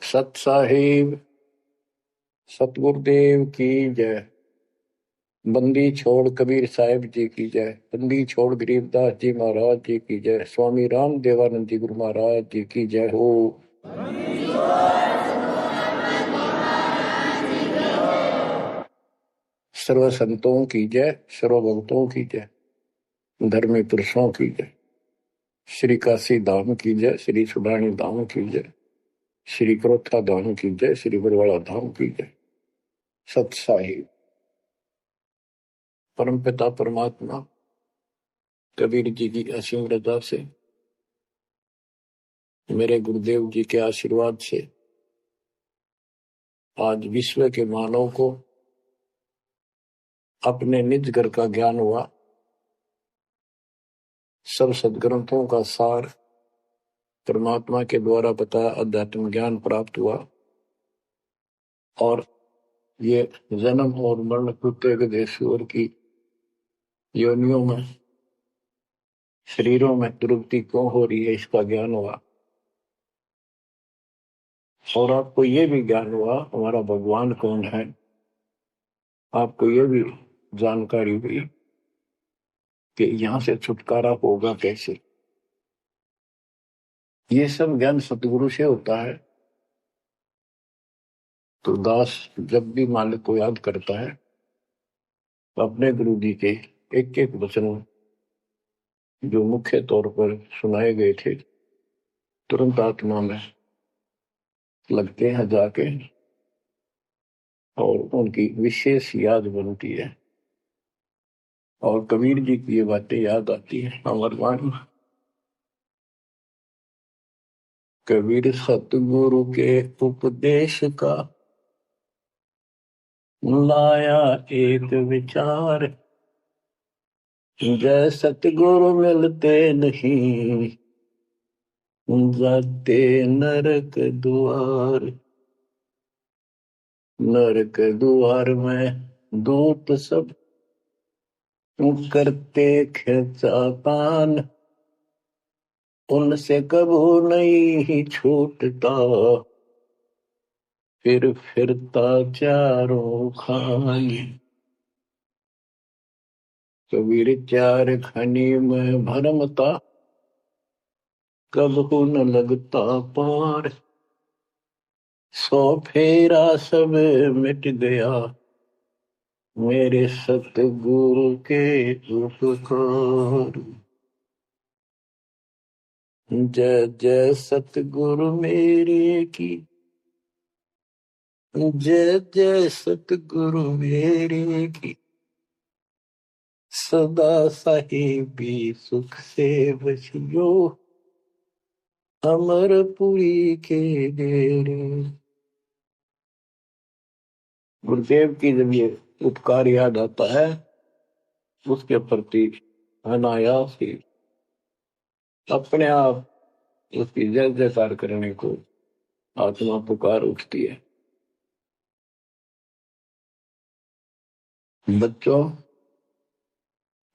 सत साहिब सतगुरुदेव की जय। बंदी छोड़ कबीर साहिब जी की जय। बंदी छोड़ गरीबदास जी महाराज जी की जय। स्वामी राम देवानंद जी गुरु महाराज जी की जय हो। सर्व संतों की जय, सर्व भक्तों की जय, धर्मी पुरुषों की जय। श्री काशी धाम की जय, श्री सुडानी धाम की जय, श्री क्रोथा धाम की जय, श्री बरवाड़ा धाम की जय। सत साहिब परम पिता परमात्मा कबीर जी की असीम रजा से, मेरे गुरुदेव जी के आशीर्वाद से आज विश्व के मानव को अपने निज घर का ज्ञान हुआ। सब सदग्रंथों का सार परमात्मा के द्वारा बताया अध्यात्म ज्ञान प्राप्त हुआ और ये जन्म और मरण प्रत्येक देशवर की योनियों में, शरीरों में तृप्ति क्यों हो रही है, इसका ज्ञान हुआ। और आपको ये भी ज्ञान हुआ हमारा भगवान कौन है। आपको ये भी जानकारी हुई कि यहां से छुटकारा होगा कैसे। ये सब ज्ञान सतगुरु से होता है। तो दास जब भी मालिक को याद करता है तो अपने गुरु जी के एक एक वचन जो मुख्य तौर पर सुनाए गए थे तुरंत आत्मा में लगते हैं जाके और उनकी विशेष याद बनती है और कबीर जी की ये बातें याद आती है। अमरवाणी कबीर सतगुरु के उपदेश का लाया एक विचार, जय सतगुरु मिलते नहीं जाते नरक द्वार। नरक द्वार में दूत सब करते खिंचातान, उनसे कबू नहीं छूटता फिर फिरता चारों खानी। कबीर चार खनी में भरमता कबहू न लगता पार। सौ फेरा सब मिट गया मेरे सतगुरु के उपकार। जय जय सतगुरु मेरे की, जय जय सतगुरु मेरे की। सदा साहिबी सुख से बसियो अमरपुरी के डेरे। गुरुदेव की जब ये उपकार याद आता है उसके प्रति अनायास ही अपने आप उसकी जय जयकार करने को आत्मा पुकार उठती है। बच्चों,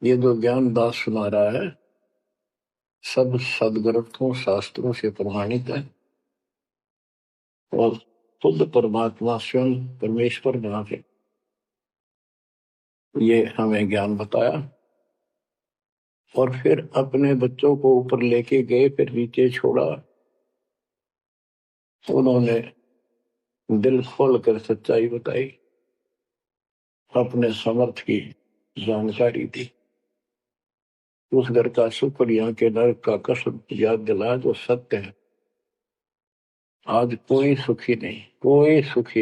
ये जो ज्ञान दास सुना रहा है सब सदग्रंथों शास्त्रों से प्रमाणित है और खुद परमात्मा स्वयं परमेश्वर नाम है ये हमें ज्ञान बताया और फिर अपने बच्चों को ऊपर लेके गए, फिर नीचे छोड़ा। उन्होंने दिल खोल कर सच्चाई बताई, अपने समर्थ की जानकारी दी। उस घर का सुख और यहाँ के नरक का कष्ट याद दिलाया जो सत्य है। आज कोई सुखी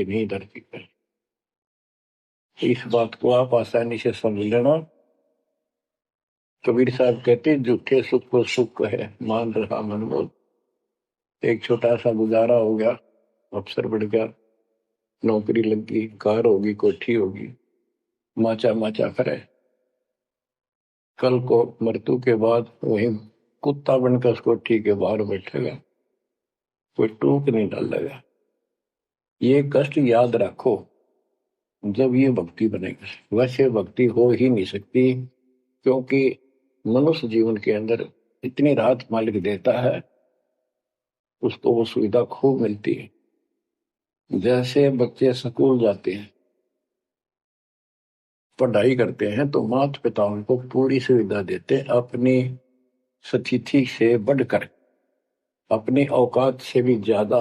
नहीं धरती पर। इस बात को आप आसानी से समझ लेना। कबीर साहब कहते झूठे सुख को सुख है मान रहा मनमोल। एक छोटा सा गुजारा हो गया, अफसर बढ़ गया, नौकरी लग गई, कार होगी, कोठी होगी, माचा माचा करे। कल को मृत्यु के बाद वही कुत्ता बनकर कोठी के बाहर बैठेगा, कोई टूक नहीं डालेगा। ये कष्ट याद रखो जब ये भक्ति बनेगी। वैसे भक्ति हो ही नहीं सकती क्योंकि मनुष्य जीवन के अंदर इतनी राहत मालिक देता है, उसको वो सुविधा खूब मिलती है। जैसे बच्चे स्कूल जाते हैं, पढ़ाई करते हैं, तो माता पिता उनको पूरी सुविधा देते हैं, अपनी स्थिति से बढ़कर, अपनी औकात से भी ज्यादा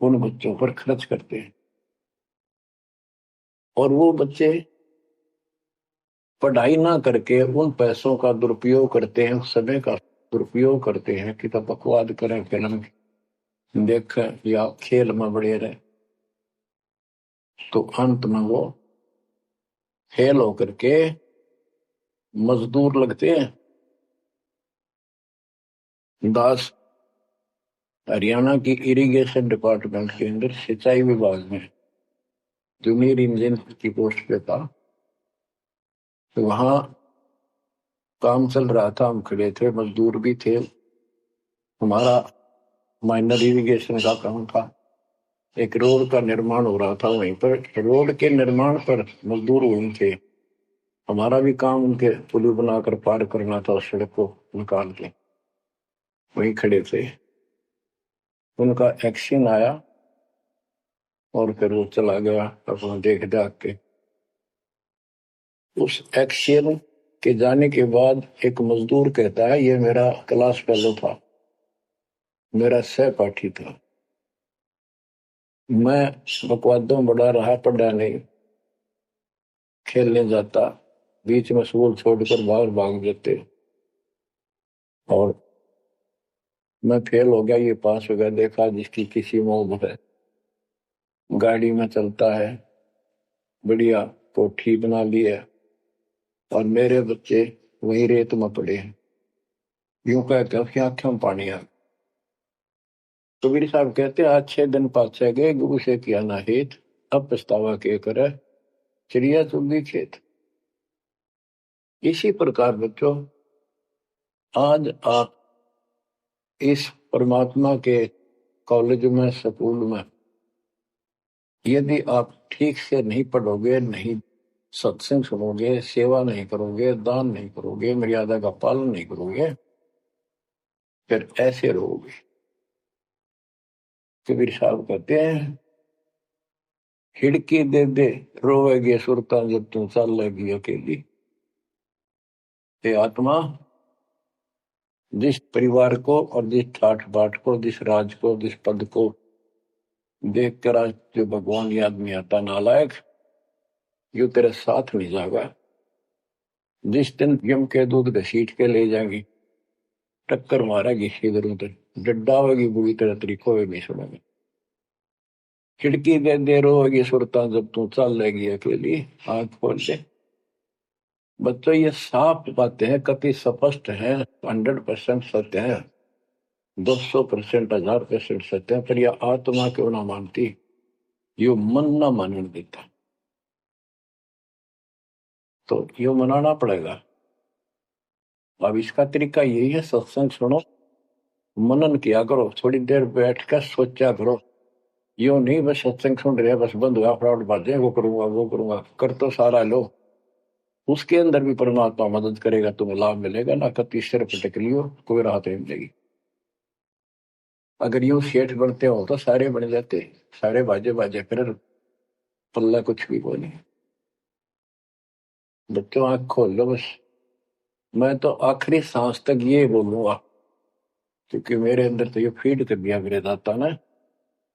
उन बच्चों पर खर्च करते हैं। और वो बच्चे पढ़ाई ना करके उन पैसों का दुरुपयोग करते हैं, उस समय का दुरुपयोग करते हैं कि तो बकवाद करें, फिल्म देखें या खेल में बढ़े रहे, तो अंत में वो फेल होकर के मजदूर लगते हैं। दास हरियाणा की इरिगेशन डिपार्टमेंट के अंदर सिंचाई विभाग में जूनियर इंजीनियर की पोस्ट पे था। तो वहां काम चल रहा था, हम खड़े थे, मजदूर भी थे, हमारा माइनर इरिगेशन का काम था। एक रोड का निर्माण हो रहा था, वहीं पर रोड के निर्माण पर मजदूर वहीं थे। हमारा भी काम उनके पुल बनाकर पार करना था, उस सड़क को निकाल के वहीं खड़े थे। उनका एक्शन आया और फिर वो चला गया अपना देख दाख के। उस एक्शन के जाने के बाद एक मजदूर कहता है, ये मेरा क्लास फेलो था, मेरा सहपाठी था, मैं बकवादों बड़ा रहा, पढ़ा नहीं, खेलने जाता, बीच में स्कूल छोड़कर बाहर भाग जाते और मैं फेल हो गया, ये पास हो गया। देखा जिसकी किसी मौज है, गाड़ी में चलता है, बढ़िया कोठी बना ली है, और मेरे बच्चे वही रेत में पड़े हैं। यूं कहते उसकी आंखों में पानी आ। कबीर साहब कहते, आज 6 दिन पाछे गए, गुरु से किया ना हित, अब पछतावा के करे, चिड़िया चुगी खेत। इसी प्रकार बच्चों, आज आप इस परमात्मा के कॉलेज में, स्कूल में, यदि आप ठीक से नहीं पढ़ोगे, नहीं सत्संग सुनोगे, सेवा नहीं करोगे, दान नहीं करोगे, मर्यादा का पालन नहीं करोगे, फिर ऐसे रहोगे। कबीर साहब कहते हैं, खिड़की दे दे रोवेगी सुरता, जब तू चल लगी अकेली। ये आत्मा जिस परिवार को और जिस ठाठ बाट को, जिस राज को, जिस पद को देख कर आज जो भगवान याद में आता, नालायक, यो तेरे साथ नहीं जाएगा। जिस दिन यम के दूध घसीट के ले जाएंगी, टक्कर मारेगी इधर उधर, डड्डा होगी बुरी तरह, तरीकों में नहीं सुनेंगे। खिड़की दे दे रोएगी सुरता, जब तू चल लेगी अकेली, आंख खोल दे। बच्चों, ये साफ बातें हैं, कति स्पष्ट है, 100% सत्य है, 200%, 1000% सत्य है, पर यह आत्मा क्यों ना मानती, यो मन ना मानने देता, तो यो मनाना पड़ेगा। अब इसका तरीका यही है, सत्संग सुनो, मनन किया करो, थोड़ी देर बैठ कर सोचा करो। यो नहीं बस सत्संग सुन रहे, बस बंद हुआ फटाफट बातें, वो करूंगा वो करूंगा, कर तो सारा लो, उसके अंदर भी परमात्मा मदद करेगा, तुम्हें लाभ मिलेगा ना। कति सिर पटक लियो, कोई राहत नहीं मिलेगी। अगर यूं सेठ बनते हो तो सारे बन जाते, सारे बाजे बाजे, फिर पल्ला कुछ भी को नहीं। बच्चों, आंख खोल लो बस। मैं तो आखिरी सांस तक ये बोलूंगा, क्योंकि मेरे अंदर तो ये फीड कर दिया मेरे दाता ने,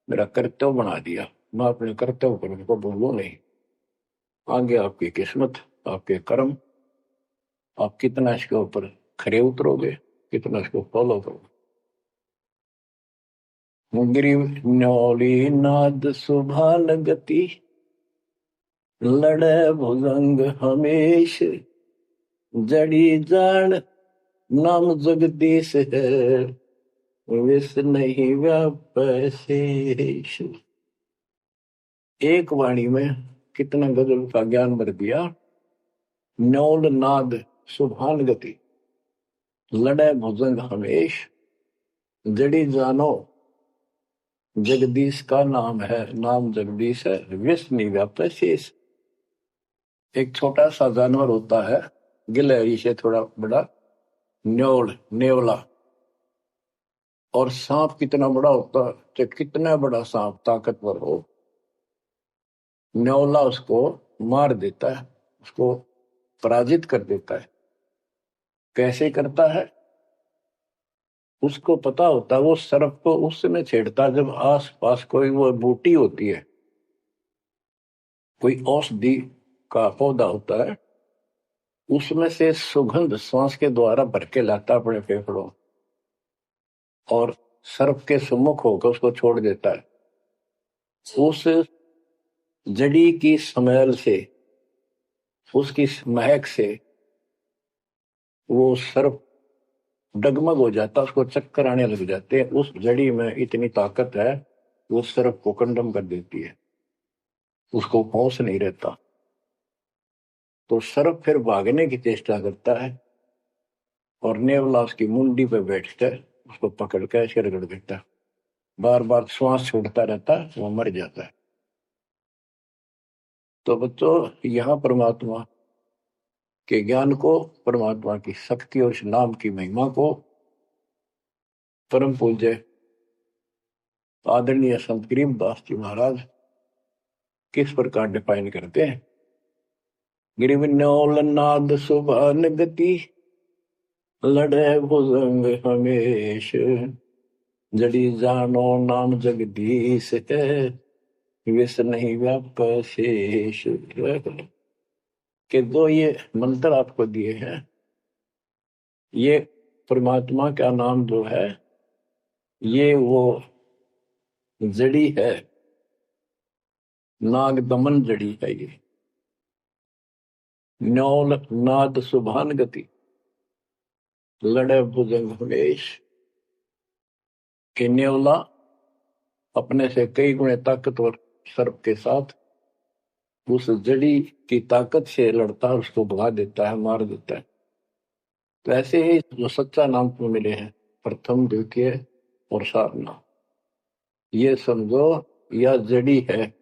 मेरा कर्तव्य बना दिया। मैं अपने कर्तव्य पर उनको बोलूं नहीं। आगे आपकी किस्मत, आपके कर्म, आप कितना इसके ऊपर खरे उतरोगे, कितना इसको फॉलो करोगे। गिरी न्योली नाद सुभान गति, लड़े भुजंग हमेश, जड़ी जान नाम जगदीश है, विष नहीं व्यापै शेष। एक वाणी में कितना गजल का ज्ञान भर दिया। न्योल नाद सुभान गति, लड़े भुजंग हमेश, जड़ी जानो जगदीश का नाम है, नाम जगदीश है, विष नहीं व्यापै शेष। एक छोटा सा जानवर होता है, गिलहरी से थोड़ा बड़ा, न्योल, नेवला, और सांप कितना बड़ा होता है, तो कितना बड़ा सांप ताकतवर हो, न्योला उसको मार देता है, उसको पराजित कर देता है। कैसे करता है? उसको पता होता है, वो सर्प को उस समय छेड़ता जब आस पास कोई वो बूटी होती है, कोई औषधि का पौधा होता है, उसमें से सुगंध श्वास के द्वारा भर के लाता अपने फेफड़ों, और सर्प के सम्मुख होकर उसको छोड़ देता है। उस जड़ी की स्मेल से, उसकी महक से वो सर्प डगमग हो जाता, उसको चक्कर आने लग जाते हैं। उस जड़ी में इतनी ताकत है, वो सर्प को कंडम कर देती है, उसको होश नहीं रहता। तो सर्प फिर भागने की चेष्टा करता है, और नेवला उसकी मुंडी पे बैठकर उसको पकड़ कर ऐसे रगड़ देता है, बार बार श्वास छोड़ता रहता है, वो मर जाता है। तो बच्चों, यहाँ परमात्मा के ज्ञान को, परमात्मा की शक्ति और इस नाम की महिमा को परम पूज्य आदरणीय संत गरीबदास जी महाराज किस प्रकार डिफाइन करते हैं। गिरिवन्योल नाद सुभान गति, लड़े भुजंग हमेश, जड़ी जानो नाम जगदीश है, विष नहीं व्याप शेष। के दो ये मंत्र आपको दिए हैं, ये परमात्मा का नाम जो है, ये वो जड़ी है, नाग दमन जड़ी है। ये न्योल नाद सुभान गति, लड़े भुजंग हमेश, के न्योला अपने से कई गुणे ताकतवर सर्प के साथ उस जड़ी की ताकत से लड़ता है, उसको भगा देता है, मार देता है। तो ऐसे ही जो सच्चा नाम को मिले हैं, प्रथम द्वितीय और सारना, ये समझो यह जड़ी है।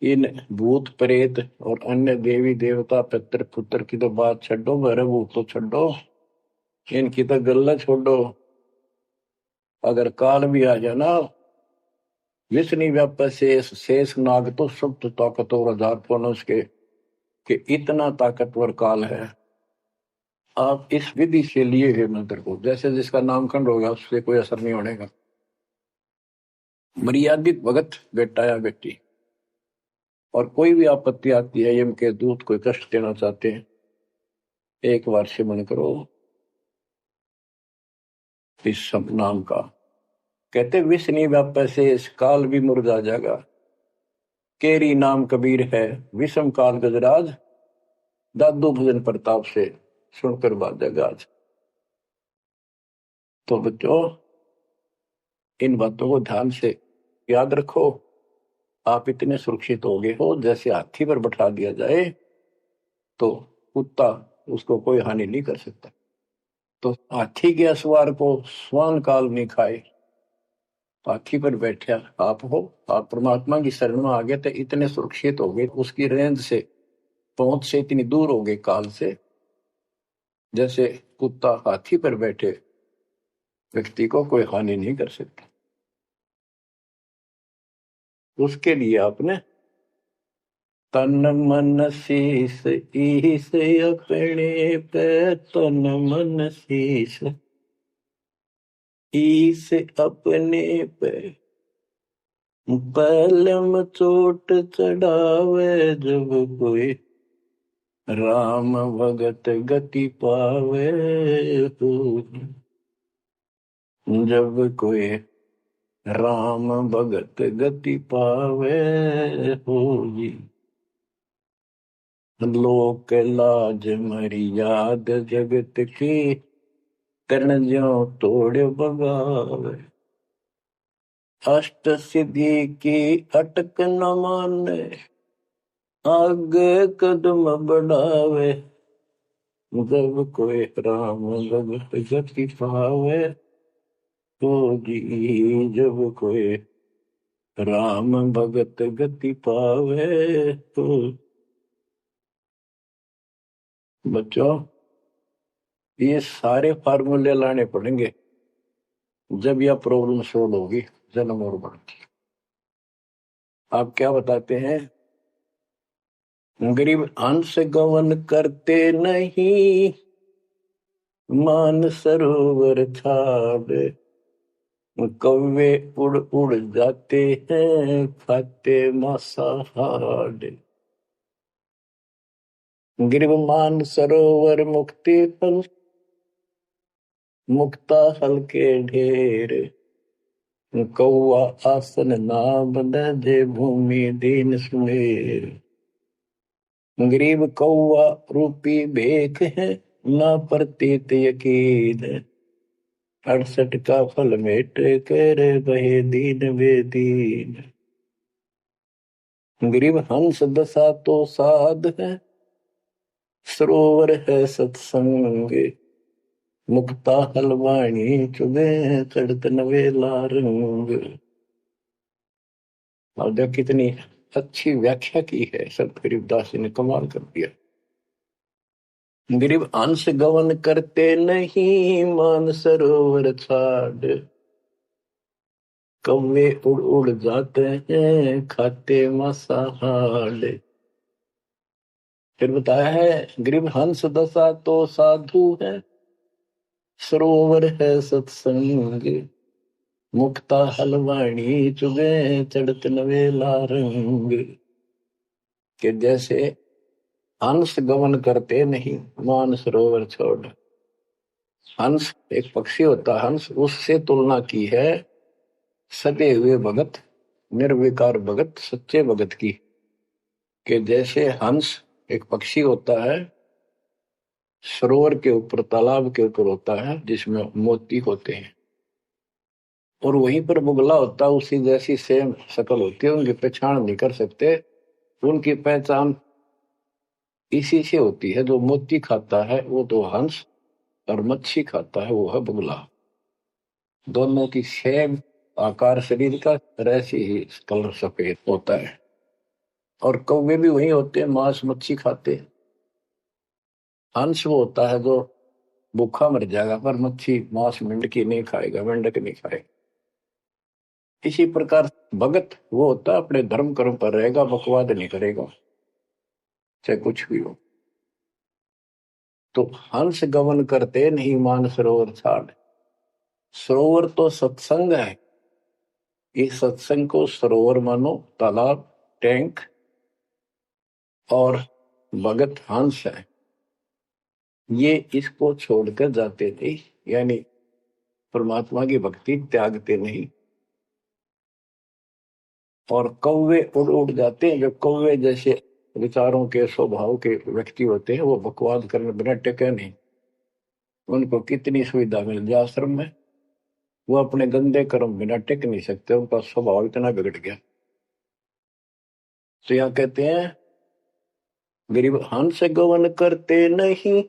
इन भूत प्रेत और अन्य देवी देवता पितर पुत्र की तो बात छोड़ो, भरे भूत तो छोड़ो, इनकी तो गल्ला छोड़ो। अगर काल भी आ जाए ना, विष्णु व्याप शेष, शेष नाग तो सुप्त ताकत और आधार पौनस के, कि इतना ताकतवर काल है। आप इस विधि से लिए हुए मंत्र को, जैसे जिसका नामकरण होगा उससे कोई असर नहीं होने का। मर्यादित भगत बेटा या बेटी, और कोई भी आपत्ति आती है, यम के दूत कोई कष्ट देना चाहते हैं, एक बार सिमरण करो इस सब नाम का। कहते विष नहीं व्याप से इस काल भी मुरझा जाएगा, केरी नाम कबीर है, विषम काल गजराज, दादू भजन प्रताप से सुनकर बाजेगा आज। तो बच्चों, इन बातों को ध्यान से याद रखो। आप इतने सुरक्षित हो गए हो, जैसे हाथी पर बैठा दिया जाए तो कुत्ता उसको कोई हानि नहीं कर सकता। तो हाथी के असवार को स्वान काल नहीं खाए, हाथी पर बैठा आप हो, आप परमात्मा की शरण में आ गए तो इतने सुरक्षित हो गए, उसकी रेंज से, पहुंच से इतनी दूर हो गए काल से, जैसे कुत्ता हाथी पर बैठे व्यक्ति को कोई हानि नहीं कर सकता। उसके लिए आपने तन मन शीस ईस अपने पे, तन मन शीस ईस अपने पे, पलम चोट चढ़ावे जब कोई, राम भगत गति पावे हो। जब कोई राम भगत गति पावे हो जी, लोक लाज मर्याद जगत की, करण ज्यों तोड़ बगावे। अष्ट सिद्धि की अटक न माने, आगे कदम बढ़ावे। जब कोई राम भगत गति पावे तो जी, जब कोई राम भगत गति पावे तो। बच्चों, ये सारे फार्मूले लाने पड़ेंगे, जब यह प्रॉब्लम सोल्व होगी जन्म और मरण की। आप क्या बताते हैं? गरीब हंस गवन करते नहीं, मान सरोवर छाड़, कौवे उड़ उड़ जाते हैं, खाते मांसाहार। गिरव मान सरोवर मुक्ति फल, मुक्ता हल के ढेर, कौआ आसन नाम दे भूमि दीन सुमेर। गरीब कौआ रूपी भेख है, ना प्रतीत यकीन, 68 का फल मेट कर बहे दीन बेदीन। गरीब हंस दशा तो साध है, सरोवर है सत्संग, मुक्ता हलवाणी चुगे चढ़त नवेला रंग। और देख कितनी अच्छी व्याख्या की है संत गरीबदास जी ने, कमाल कर दिया। गरीब अंश गवन करते नहीं, मान सरोवर छाड़, कौवे उड़ उड़ जाते हैं, खाते मांसाहार। फिर बताया है गरीब हंस दशा तो साधु है, सरोवर है सत्संग, मुक्ता हलवाणी चुगे चढ़त नवेला रंग। कि जैसे हंस गमन करते नहीं, मान सरोवर छोड़। हंस एक पक्षी होता है, हंस उससे तुलना की है सदे हुए भगत, निर्विकार भगत, सच्चे भगत की। कि जैसे हंस एक पक्षी होता है, सरोवर के ऊपर, तालाब के ऊपर होता है जिसमें मोती होते हैं, और वहीं पर बुगला होता है, उसी जैसी सेम शक्ल होती है, उनकी पहचान नहीं कर सकते। उनकी पहचान इसी से होती है, जो मोती खाता है वो तो हंस, और मच्छी खाता है वो है बुगला। दोनों की सेम आकार शरीर का, ऐसे ही कलर सफेद होता है। और कौवे भी वही होते हैं, मांस मच्छी खाते हैं। हंस वो होता है जो भूखा मर जाएगा, पर मच्छी मांस मेंढकी नहीं खाएगा, मेंढक नहीं खाएगा। इसी प्रकार भगत वो होता है अपने धर्म कर्म पर रहेगा, बकवाद नहीं करेगा, चाहे कुछ भी हो। तो हंस गमन करते नहीं, मान सरोवर छाड़। सरोवर तो सत्संग है, इस सत्संग को सरोवर मानो, तालाब, टैंक, और भगत हंस है, ये इसको छोड़कर जाते थे, यानी परमात्मा की भक्ति त्यागते नहीं। और कौवे उड़ उड़ जाते हैं, जो कौवे जैसे विचारों के स्वभाव के व्यक्ति होते हैं, वो बकवाद करने बिना टिके नहीं। उनको कितनी सुविधा मिल जाए आश्रम में, वो अपने गंदे कर्म बिना टिक नहीं सकते, उनका स्वभाव इतना बिगड़ गया। तो यहाँ कहते हैं गरीब हंस गवन करते नहीं,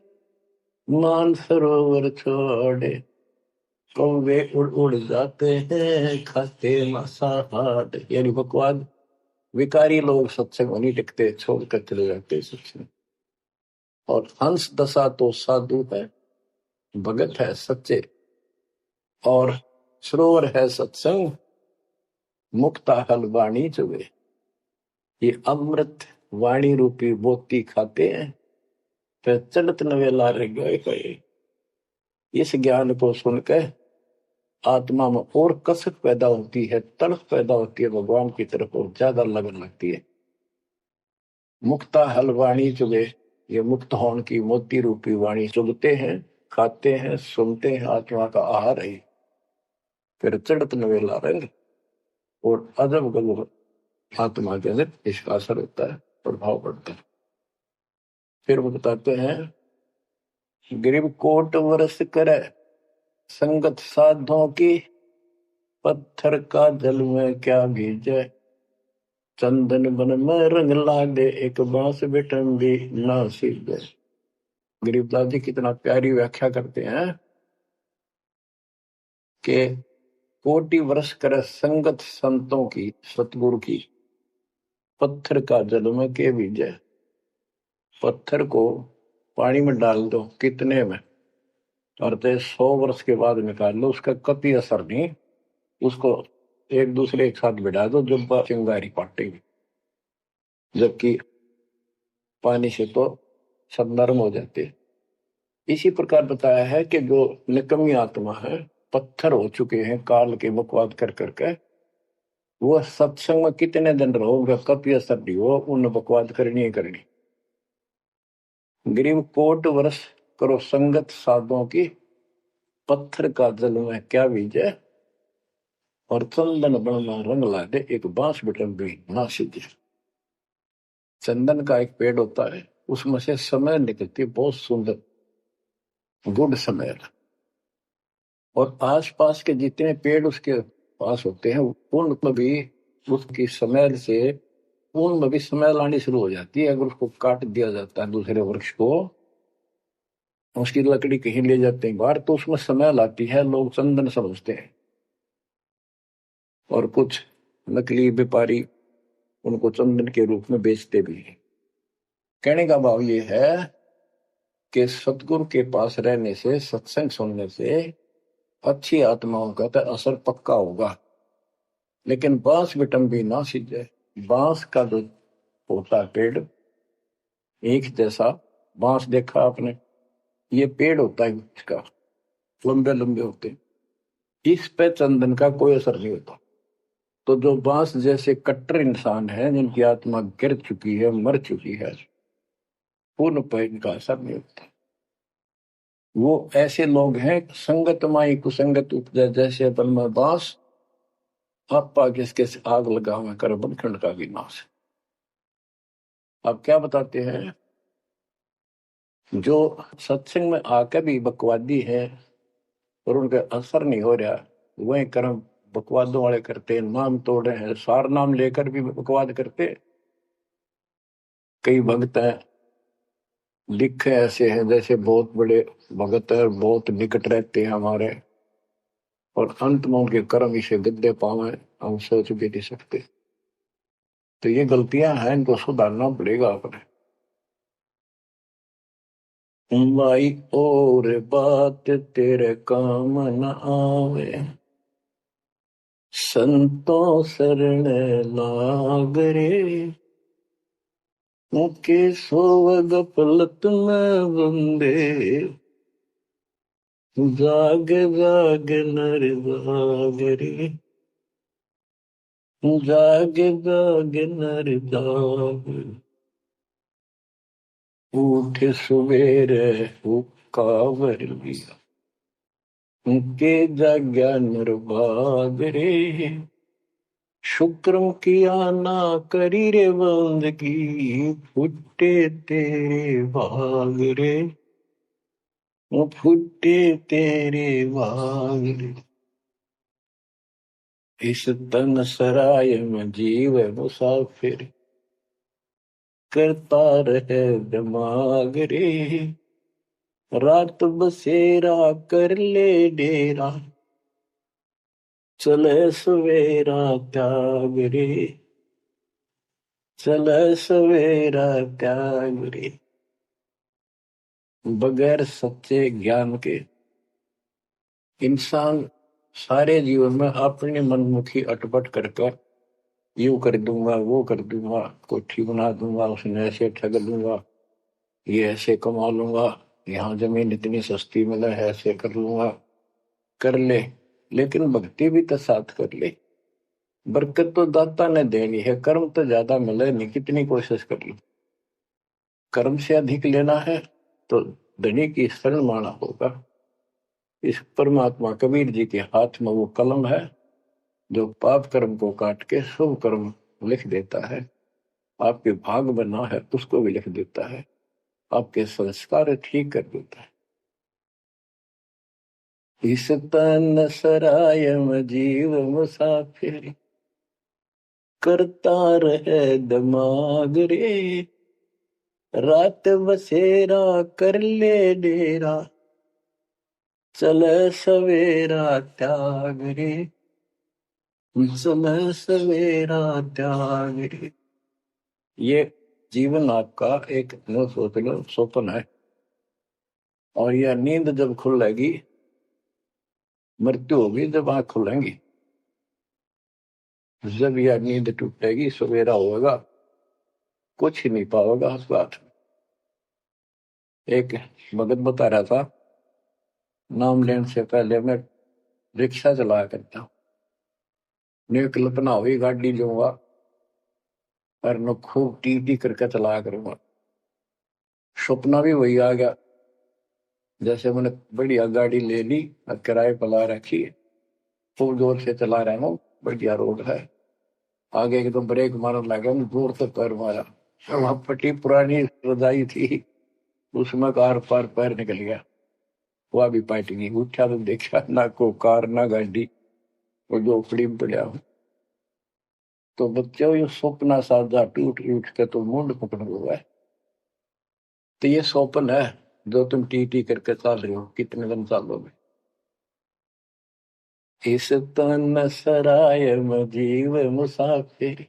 मान सरोवर छोड़े, कौवे उड़ उड़ जाते हैं, खाते मांसाहार। यानी बकवाद, विकारी लोग सत्संग में नहीं टिकते, छोड़कर चले जाते सत्संग। और हंस दशा तो साधु है, भगत है सच्चे, और सरोवर है सत्संग, मुक्ता हल वाणी चुगे। ये अमृत वाणी रूपी मोती खाते हैं, फिर चलत नवेला रह गए। इस ज्ञान को सुनकर आत्मा में और कसक पैदा होती है, तड़प पैदा होती है भगवान की तरफ, और ज्यादा लगन लगती है। मुक्ता हल वाणी चुगे, ये मुक्त होने की मोती रूपी वाणी चुगते हैं, खाते हैं, सुनते हैं, आत्मा का आहार है। फिर चढ़त नवेला रंग, और अजब गजब आत्मा के अंदर इसका असर होता है, प्रभाव पड़ता है। फिर वो बताते हैं गरीब कोट वर्ष करे, संगत साधों की, पत्थर का जल में क्या भीजे, चंदन बन में रंग लागे, एक बांस बेटन भी ना सीधे। गरीबदास जी कितना प्यारी व्याख्या करते हैं कि कोटि वर्ष करे संगत संतों की, सतगुरु की, पत्थर का जल में के भीजे। पत्थर को पानी में डाल दो कितने में, और तो 100 वर्ष के बाद निकाल लो, उसका कभी असर नहीं। उसको एक दूसरे एक साथ बिठा दो, जब चिंगारी पाटेगी, जबकि पानी से तो सब नरम हो जाते। इसी प्रकार बताया है कि जो निकम्मी आत्मा है, पत्थर हो चुके हैं काल के बकवाद कर करके, वो सत्संग में कितने दिन रहो, उनका कभी असर नहीं हो, उन बकवाद करनी ही करनी। गरीब कोट वर्ष करो संगत साधुओं की, पत्थर का जल में क्या बीजे, और चंदन बनना रंग ला दे, एक बांस बिटन भी ना सीधे। चंदन का एक पेड़ होता है, उसमें से समय निकलती है, बहुत सुंदर गुड समय। और आसपास के जितने पेड़ उसके पास होते हैं, उनमें भी उसकी स्मेल से उनमें भी स्मेल आनी शुरू हो जाती है। अगर उसको काट दिया जाता है दूसरे वृक्ष को, उसकी लकड़ी कहीं ले जाते हैं बाहर, तो उसमें स्मेल आती है, लोग चंदन समझते हैं। और कुछ नकली व्यापारी उनको चंदन के रूप में बेचते भी हैं। कहने का भाव ये है कि सतगुरु के पास रहने से, सत्संग सुनने से अच्छी आत्माओं का तो असर पक्का होगा। लेकिन बांस बिटम भी ना सीधे। बांस का जो होता है पेड़, एक जैसा बांस देखा आपने, ये पेड़ होता है इसका, लंबे लंबे होते हैं, इस पे चंदन का कोई असर नहीं होता। तो जो बांस जैसे कट्टर इंसान है, जिनकी आत्मा गिर चुकी है, मर चुकी है, पूर्ण पे इनका असर नहीं होता। वो ऐसे लोग हैं, संगत माई कुसंगत उपजा, जैसे अपन में बांस, आपा किसके आग लगा हुआ कर बनखंड का विनाश। अब क्या बताते हैं, जो सत्संग में आकर भी बकवादी है और उनका असर नहीं हो रहा, वही कर्म बकवादों वाले करते, नाम तोड़ रहे हैं, सार नाम लेकर भी बकवाद करते। कई भक्त हैं, लिखे ऐसे हैं जैसे बहुत बड़े भगत है, बहुत निकट रहते हैं हमारे, और अंत में उनके कर्म इसे गद्दे पावे, हम सोच भी नहीं सकते। तो ये गलतियां हैं, इनको सुधारना पड़ेगा अपने। भाई और बात तेरे काम न आवे, संतों शरण लाग रे, मुके सोवग पलत में बंदे, जाग जाग नर जाग रे, जाग जाग नर जाग, उठ सवेरे हुक्कावर लिया, मुके जाग्या नर भाग रे, शुक्रम किया ना करी रे बंदगी, फुटे तेरे भाग रे, फुटे तेरे भाग रे। इस तन सराय में जीव मुसाफिर, करता रहे दिमाग रे, रात बसेरा कर ले डेरा, चले सवेरा त्याग रे, चले सवेरा त्याग रे। बगैर सच्चे ज्ञान के इंसान सारे जीवन में अपने मनमुखी अटपट कर यूं कर दूंगा, वो कर दूंगा, कोठी बना दूंगा, उसने ऐसे ठग लूंगा, ये ऐसे कमा लूंगा, यहाँ जमीन इतनी सस्ती मिले है, ऐसे कर लूंगा, कर ले। लेकिन भक्ति भी तो साथ कर ले। बरकत तो दाता ने देनी है, कर्म तो ज्यादा मिले नहीं, कितनी कोशिश कर लो, कर्म से अधिक लेना है तो धनी की शरण माना होगा। इस परमात्मा कबीर जी के हाथ में वो कलम है, जो पाप कर्म को काट के शुभ कर्म लिख देता है। आपके भाग बना है उसको भी लिख देता है, आपके संस्कार ठीक कर देता है। इस तन सराय में जीव मुसाफिर, करता रहे दिमाग रे, रात बसेरा कर ले डेरा, चले सवेरा त्याग रे, चले सवेरा त्याग रे। ये जीवन आपका एक न सोच लो स्वप्न है। और यह नींद जब खुलेगी, मृत्यु होगी जब आंख खुलेंगी, जब यह नींद टूटेगी, सवेरा होगा, कुछ ही नहीं पाओगा उस बात। एक भगत बता रहा था, नाम लेने से पहले मैं रिक्शा चलाया करता हूँ, ने कल्पना हुई गाड़ी लूंगा और न खूब टी टी करके चलाया करूंगा। सपना भी वही आ गया, जैसे मैंने बढ़िया गाड़ी ले ली और किराए पर ला रखी है, खूब जोर से चला रहा हूँ, बढ़िया रोड है, आगे एकदम ब्रेक मारने लगा, जोर से पैर मारा, वहां पट्टी पुरानी रजाई थी, उसमें कार पार पैर निकल गया, वह भी पाट गई। उठा तो देखा ना को कार ना गाड़ी, और झोपड़ी में पड़ा हूँ। तो बच्चों ये सपना साधा टूट उठ के तो मुंड पकड़ हुआ है। तो ये स्वप्न है जो तुम टी टी करके चल रहे हो, कितने दिन चलोगे। इस तन सराय में जीव मुसाफिर,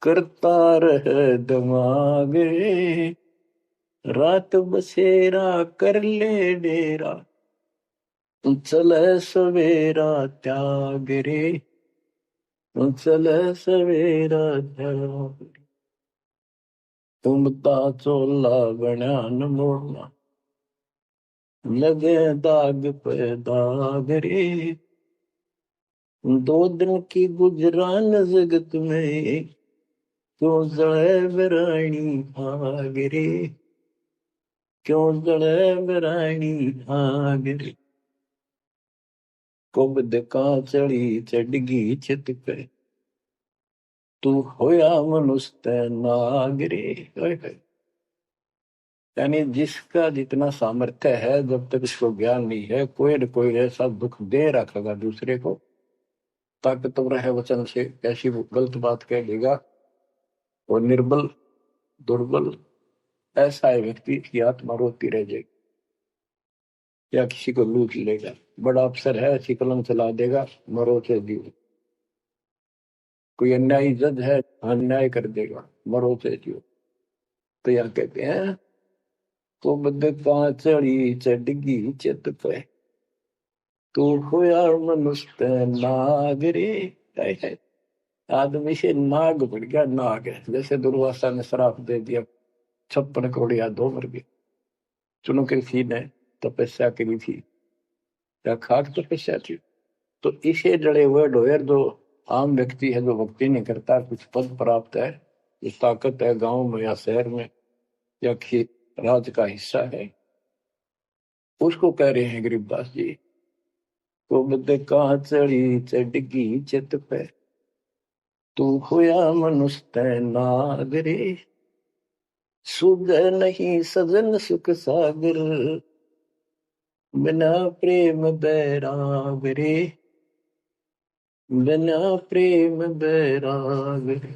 करता रह दिमाग रे, रात बसेरा कर ले डेरा, चले सवेरा त्याग रे, चले सवेरा त्याग। तुम ता चोला बना न मोड़ना, लगे दाग पे दाग रे, दो दिन की गुजरान जगत में, क्यों जड़े बरानी आग रे, क्यों जड़े बरानी आग रे। कुबद का चढ़ी चढ़गी छित पे, तू होया मनुष्य नाग रे। यानी जिसका जितना सामर्थ्य है, जब तक इसको ज्ञान नहीं है, कोई न कोई ऐसा दुख दे रखेगा दूसरे को, ताकतवर है वचन से ऐसी गलत बात कह देगा, और निर्बल दुर्बल ऐसा है व्यक्ति की आत्मा रोती रह जाएगी, या किसी को लूट लेगा। बड़ा अफसर है, ऐसी कलम चला देगा, मरो से जीव। कोई अन्यायी जज है, अन्याय कर देगा, मरो से जीव। तो यह कहते हैं, तो बद का चढ़ी चढ़गी चित पे, तू होया मनुष्य नाग रे। आदमी से नाग बढ़ गया, नाग है। जैसे दुर्वासा ने श्राप दे दिया, 56 करोड़ यादव मर गए। चुनकृषि ने तपस्या करी थी, क्या खाक तपस्या थी। तो इसे जड़े हुए ढोयर जो आम व्यक्ति है, जो भक्ति नहीं करता, कुछ पद प्राप्त है, इस ताकत है गांव में या शहर में या राज का हिस्सा है, उसको कह रहे हैं गरीबदास जी, तो बद का चढ़ी चढ़गी चित पे, तू होया मनुष्य नाग रे, सुध नहीं सजन सुख सागर, बिना प्रेम बैराग रे, बिना प्रेम बैराग रे।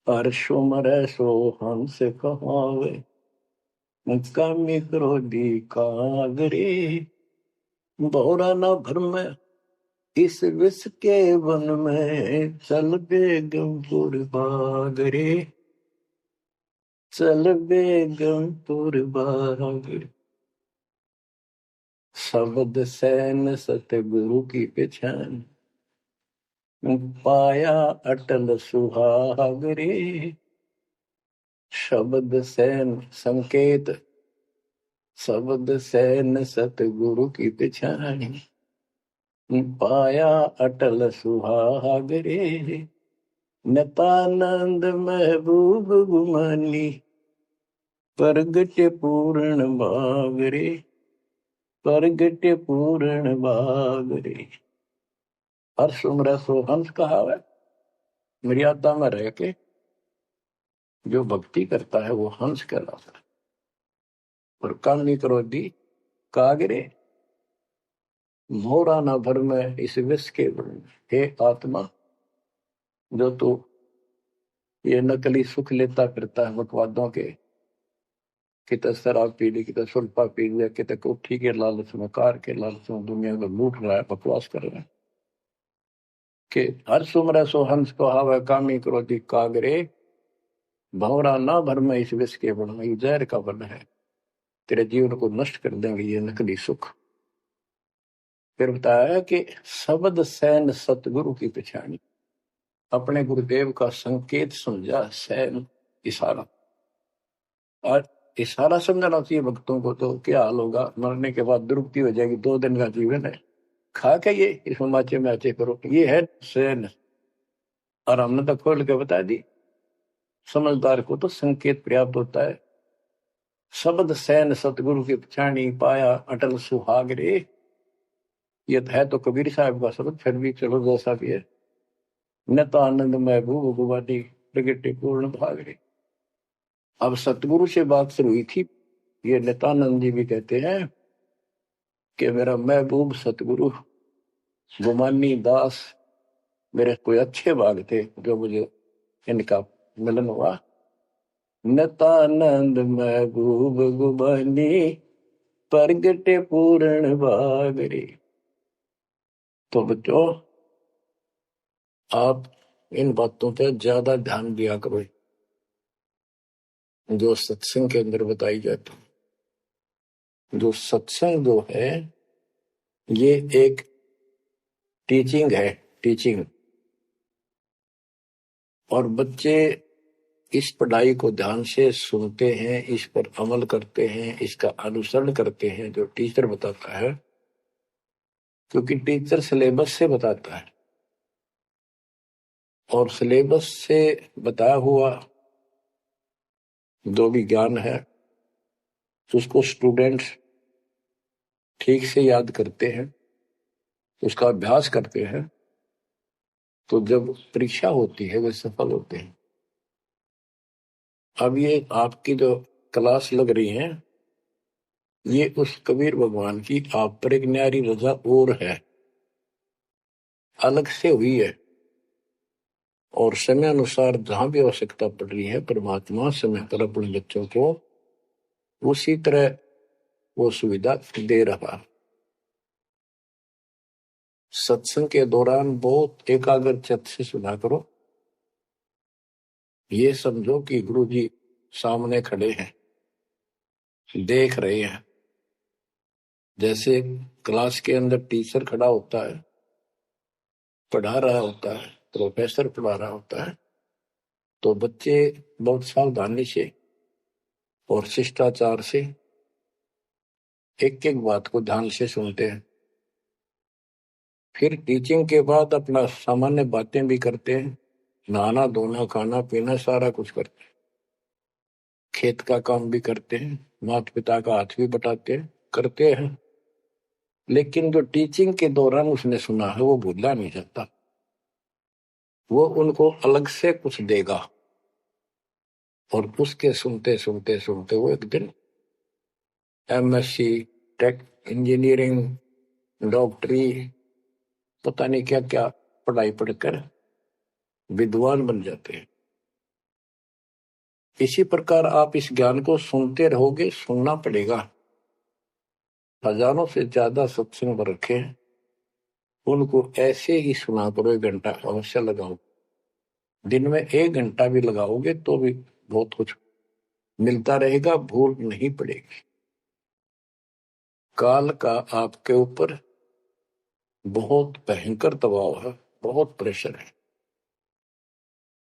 हर्षो मरै सो हंस कहावे, कामी क्रोधी काग रे, भौरा ना भरम इस विष के वन में, चल बेगमपुर बाग रे, चल बेगमपुर बाग रे। शब्द सैन सतगुरु की पहचान, पाया अटल सुहाग रे। शब्द सैन संकेत, शब्द सैन सतगुरु की पहचान, पाया अटल सुहाग रे। नतानंद महबूब गुमानी, प्रगट पूर्ण भाग रे, प्रगट पूर्ण भाग रे। हर्ष उम्र सो हंस कहावे, मर्यादा में रह के जो भक्ति करता है वो हंस कहलाता है। और कामी क्रोधी कागरे, मोरा ना भर में इस विष के वन। हे आत्मा, जो तू ये नकली सुख लेता फिरता है बकवादों के, कितने शराब पी ली, कितने सुल्फा पी लिया, कितने कोठी के लालच में, कार के लालच में दुनिया को लूट रहा है, बकवास कर रहा है। कि हर सुमर सो हंस को हावे, कामी क्रोधी कागरे, भंवरा ना भर में इस विष के वन में, जहर का वन है। तेरे जीवन को नष्ट कर देंगे ये नकली सुख। फिर बताया कि शब्द सैन सतगुरु की पहचानी, अपने गुरुदेव का संकेत समझा सैन इशारा। और इशारा समझना चाहिए भक्तों को, तो क्या हाल होगा, मरने के बाद दुर्गति हो जाएगी। 2 दिन का जीवन है, खा के ये इसमें माचे मैचे करो, ये है सैन। और हमने तो खोल के बता दी, समझदार को तो संकेत पर्याप्त होता है। शब्द सैन सतगुरु की पहचानी, पाया अटल सुहाग रे। ये है तो कबीर साहब का शब्द, फिर भी चलो जैसा भी है। न तो आनंद महबूब गुवानी प्रगटे पूर्ण भाग रे। अब सतगुरु से बात शुरू हुई थी। ये नित्यानंद जी भी कहते हैं कि मेरा महबूब सतगुरु गुमानी दास, मेरे कोई अच्छे भाग थे जो मुझे इनका मिलन हुआ। नित्यानंद महबूब गुमानी प्रगटे पूर्ण भाग रे। तो बच्चों, आप इन बातों पे ज्यादा ध्यान दिया करो जो सत्संग के अंदर बताई जाती। जो सत्संग जो है ये एक टीचिंग है, टीचिंग। और बच्चे इस पढ़ाई को ध्यान से सुनते हैं, इस पर अमल करते हैं, इसका अनुसरण करते हैं जो टीचर बताता है, क्योंकि टीचर सिलेबस से बताता है। और सिलेबस से बताया हुआ जो भी ज्ञान है उसको स्टूडेंट्स ठीक से याद करते हैं, उसका अभ्यास करते हैं, तो जब परीक्षा होती है वे सफल होते हैं। अब ये आपकी जो क्लास लग रही है, ये उस कबीर भगवान की आप पर एक न्यारी रजा और है, अलग से हुई है। और समय अनुसार जहां भी आवश्यकता पड़ रही है, परमात्मा समय पर अपने बच्चों को उसी तरह वो सुविधा दे रहा। सत्संग के दौरान बहुत एकाग्र चित्त से सुना करो। ये समझो कि गुरु जी सामने खड़े हैं, देख रहे हैं। जैसे क्लास के अंदर टीचर खड़ा होता है, पढ़ा रहा होता है, प्रोफेसर पढ़ा रहा होता है, तो बच्चे बहुत सावधानी से और शिष्टाचार से एक एक बात को ध्यान से सुनते हैं। फिर टीचिंग के बाद अपना सामान्य बातें भी करते हैं, नहाना धोना खाना पीना सारा कुछ करते हैं, खेत का काम भी करते हैं, माता पिता का हाथ भी बटाते हैं, करते हैं। लेकिन जो टीचिंग के दौरान उसने सुना है वो भूलना नहीं चाहता, वो उनको अलग से कुछ देगा। और उसके सुनते सुनते सुनते वो एक दिन एमएससी, टेक, इंजीनियरिंग, डॉक्टरी, पता नहीं क्या क्या पढ़ाई पढ़कर विद्वान बन जाते हैं। इसी प्रकार आप इस ज्ञान को सुनते रहोगे, सुनना पड़ेगा। हजारों से ज्यादा सत्संग रखे, उनको ऐसे ही सुना करो। 1 घंटा अवश्य लगाओ, दिन में 1 घंटा भी लगाओगे तो भी बहुत कुछ मिलता रहेगा, भूल नहीं पड़ेगी। काल का आपके ऊपर बहुत भयंकर दबाव है, बहुत प्रेशर है।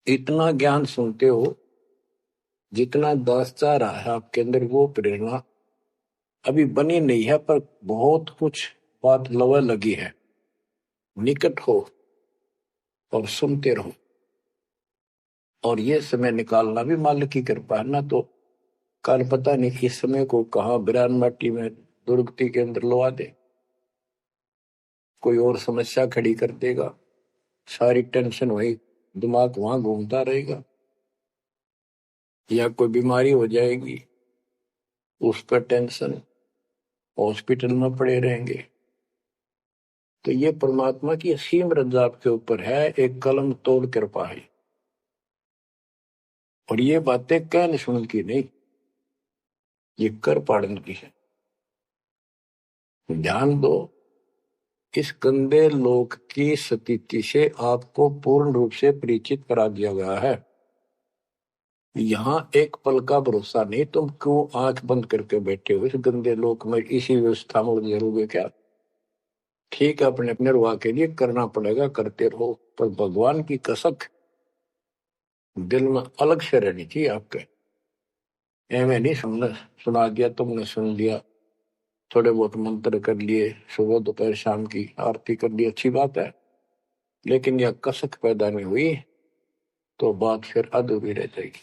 इतना ज्ञान सुनते हो, जितना दास चाह रहा है आपके अंदर, वो प्रेरणा अभी बनी नहीं है, पर बहुत कुछ बात लवा लगी है। निकट हो और सुनते रहो। और ये समय निकालना भी मालिक की कृपा है ना। तो कल पता नहीं इस समय को कहाँ बिरान माटी में दुर्गति के अंदर लवा दे, कोई और समस्या खड़ी कर देगा, सारी टेंशन वही दिमाग वहां घूमता रहेगा, या कोई बीमारी हो जाएगी उस पर टेंशन, हॉस्पिटल में पड़े रहेंगे। तो ये परमात्मा की असीम रजा आपके ऊपर है, एक कलम तोड़ कृपा है। और ये बातें कहने सुन की नहीं, ये कर पाड़न की है। ध्यान दो, इस गंदे लोक की स्थिति से आपको पूर्ण रूप से परिचित करा दिया गया है। यहाँ एक पल का भरोसा नहीं, तुम क्यों आंख बंद करके बैठे हो इस गंदे लोक में, इसी व्यवस्था में उलझे रहोगे क्या? ठीक है, अपने अपने रुआ के लिए करना पड़ेगा, करते रहो, पर भगवान की कसक दिल में अलग से रहनी चाहिए आपके। एवं नहीं सुनना, सुना दिया तुमने, सुन लिया, थोड़े बहुत मंत्र कर लिए, सुबह दोपहर शाम की आरती कर ली, अच्छी बात है, लेकिन यह कसक पैदा नहीं हुई तो बात फिर अधूरी रह जाएगी।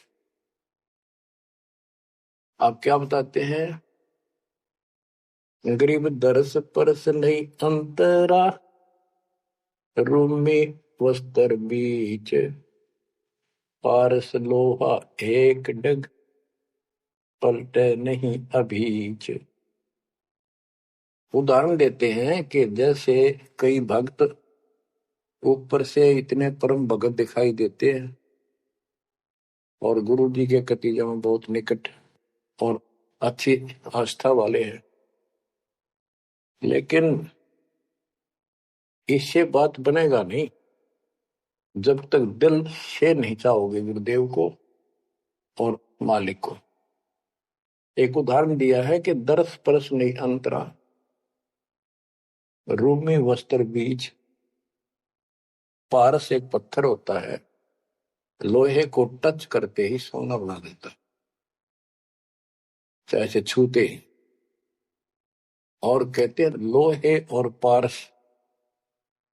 आप क्या बताते हैं? गरीब दरस परस नहीं अंतरा, रूमी वस्त्र बीच, पारस लोहा एक डग, पलटे नहीं अभीच। उदाहरण देते हैं कि जैसे कई भक्त ऊपर से इतने परम भगत दिखाई देते हैं और गुरु जी के कतीजा में बहुत निकट और अच्छी आस्था वाले हैं, लेकिन इससे बात बनेगा नहीं जब तक दिल से नहीं चाहोगे गुरुदेव को और मालिक को। एक उदाहरण दिया है कि दरस परस नहीं अंतरा, रूमी वस्त्र बीच। पारस एक पत्थर होता है, लोहे को टच करते ही सोना बना देता है, चाहे से छूते ही। और कहते हैं लोहे और पारस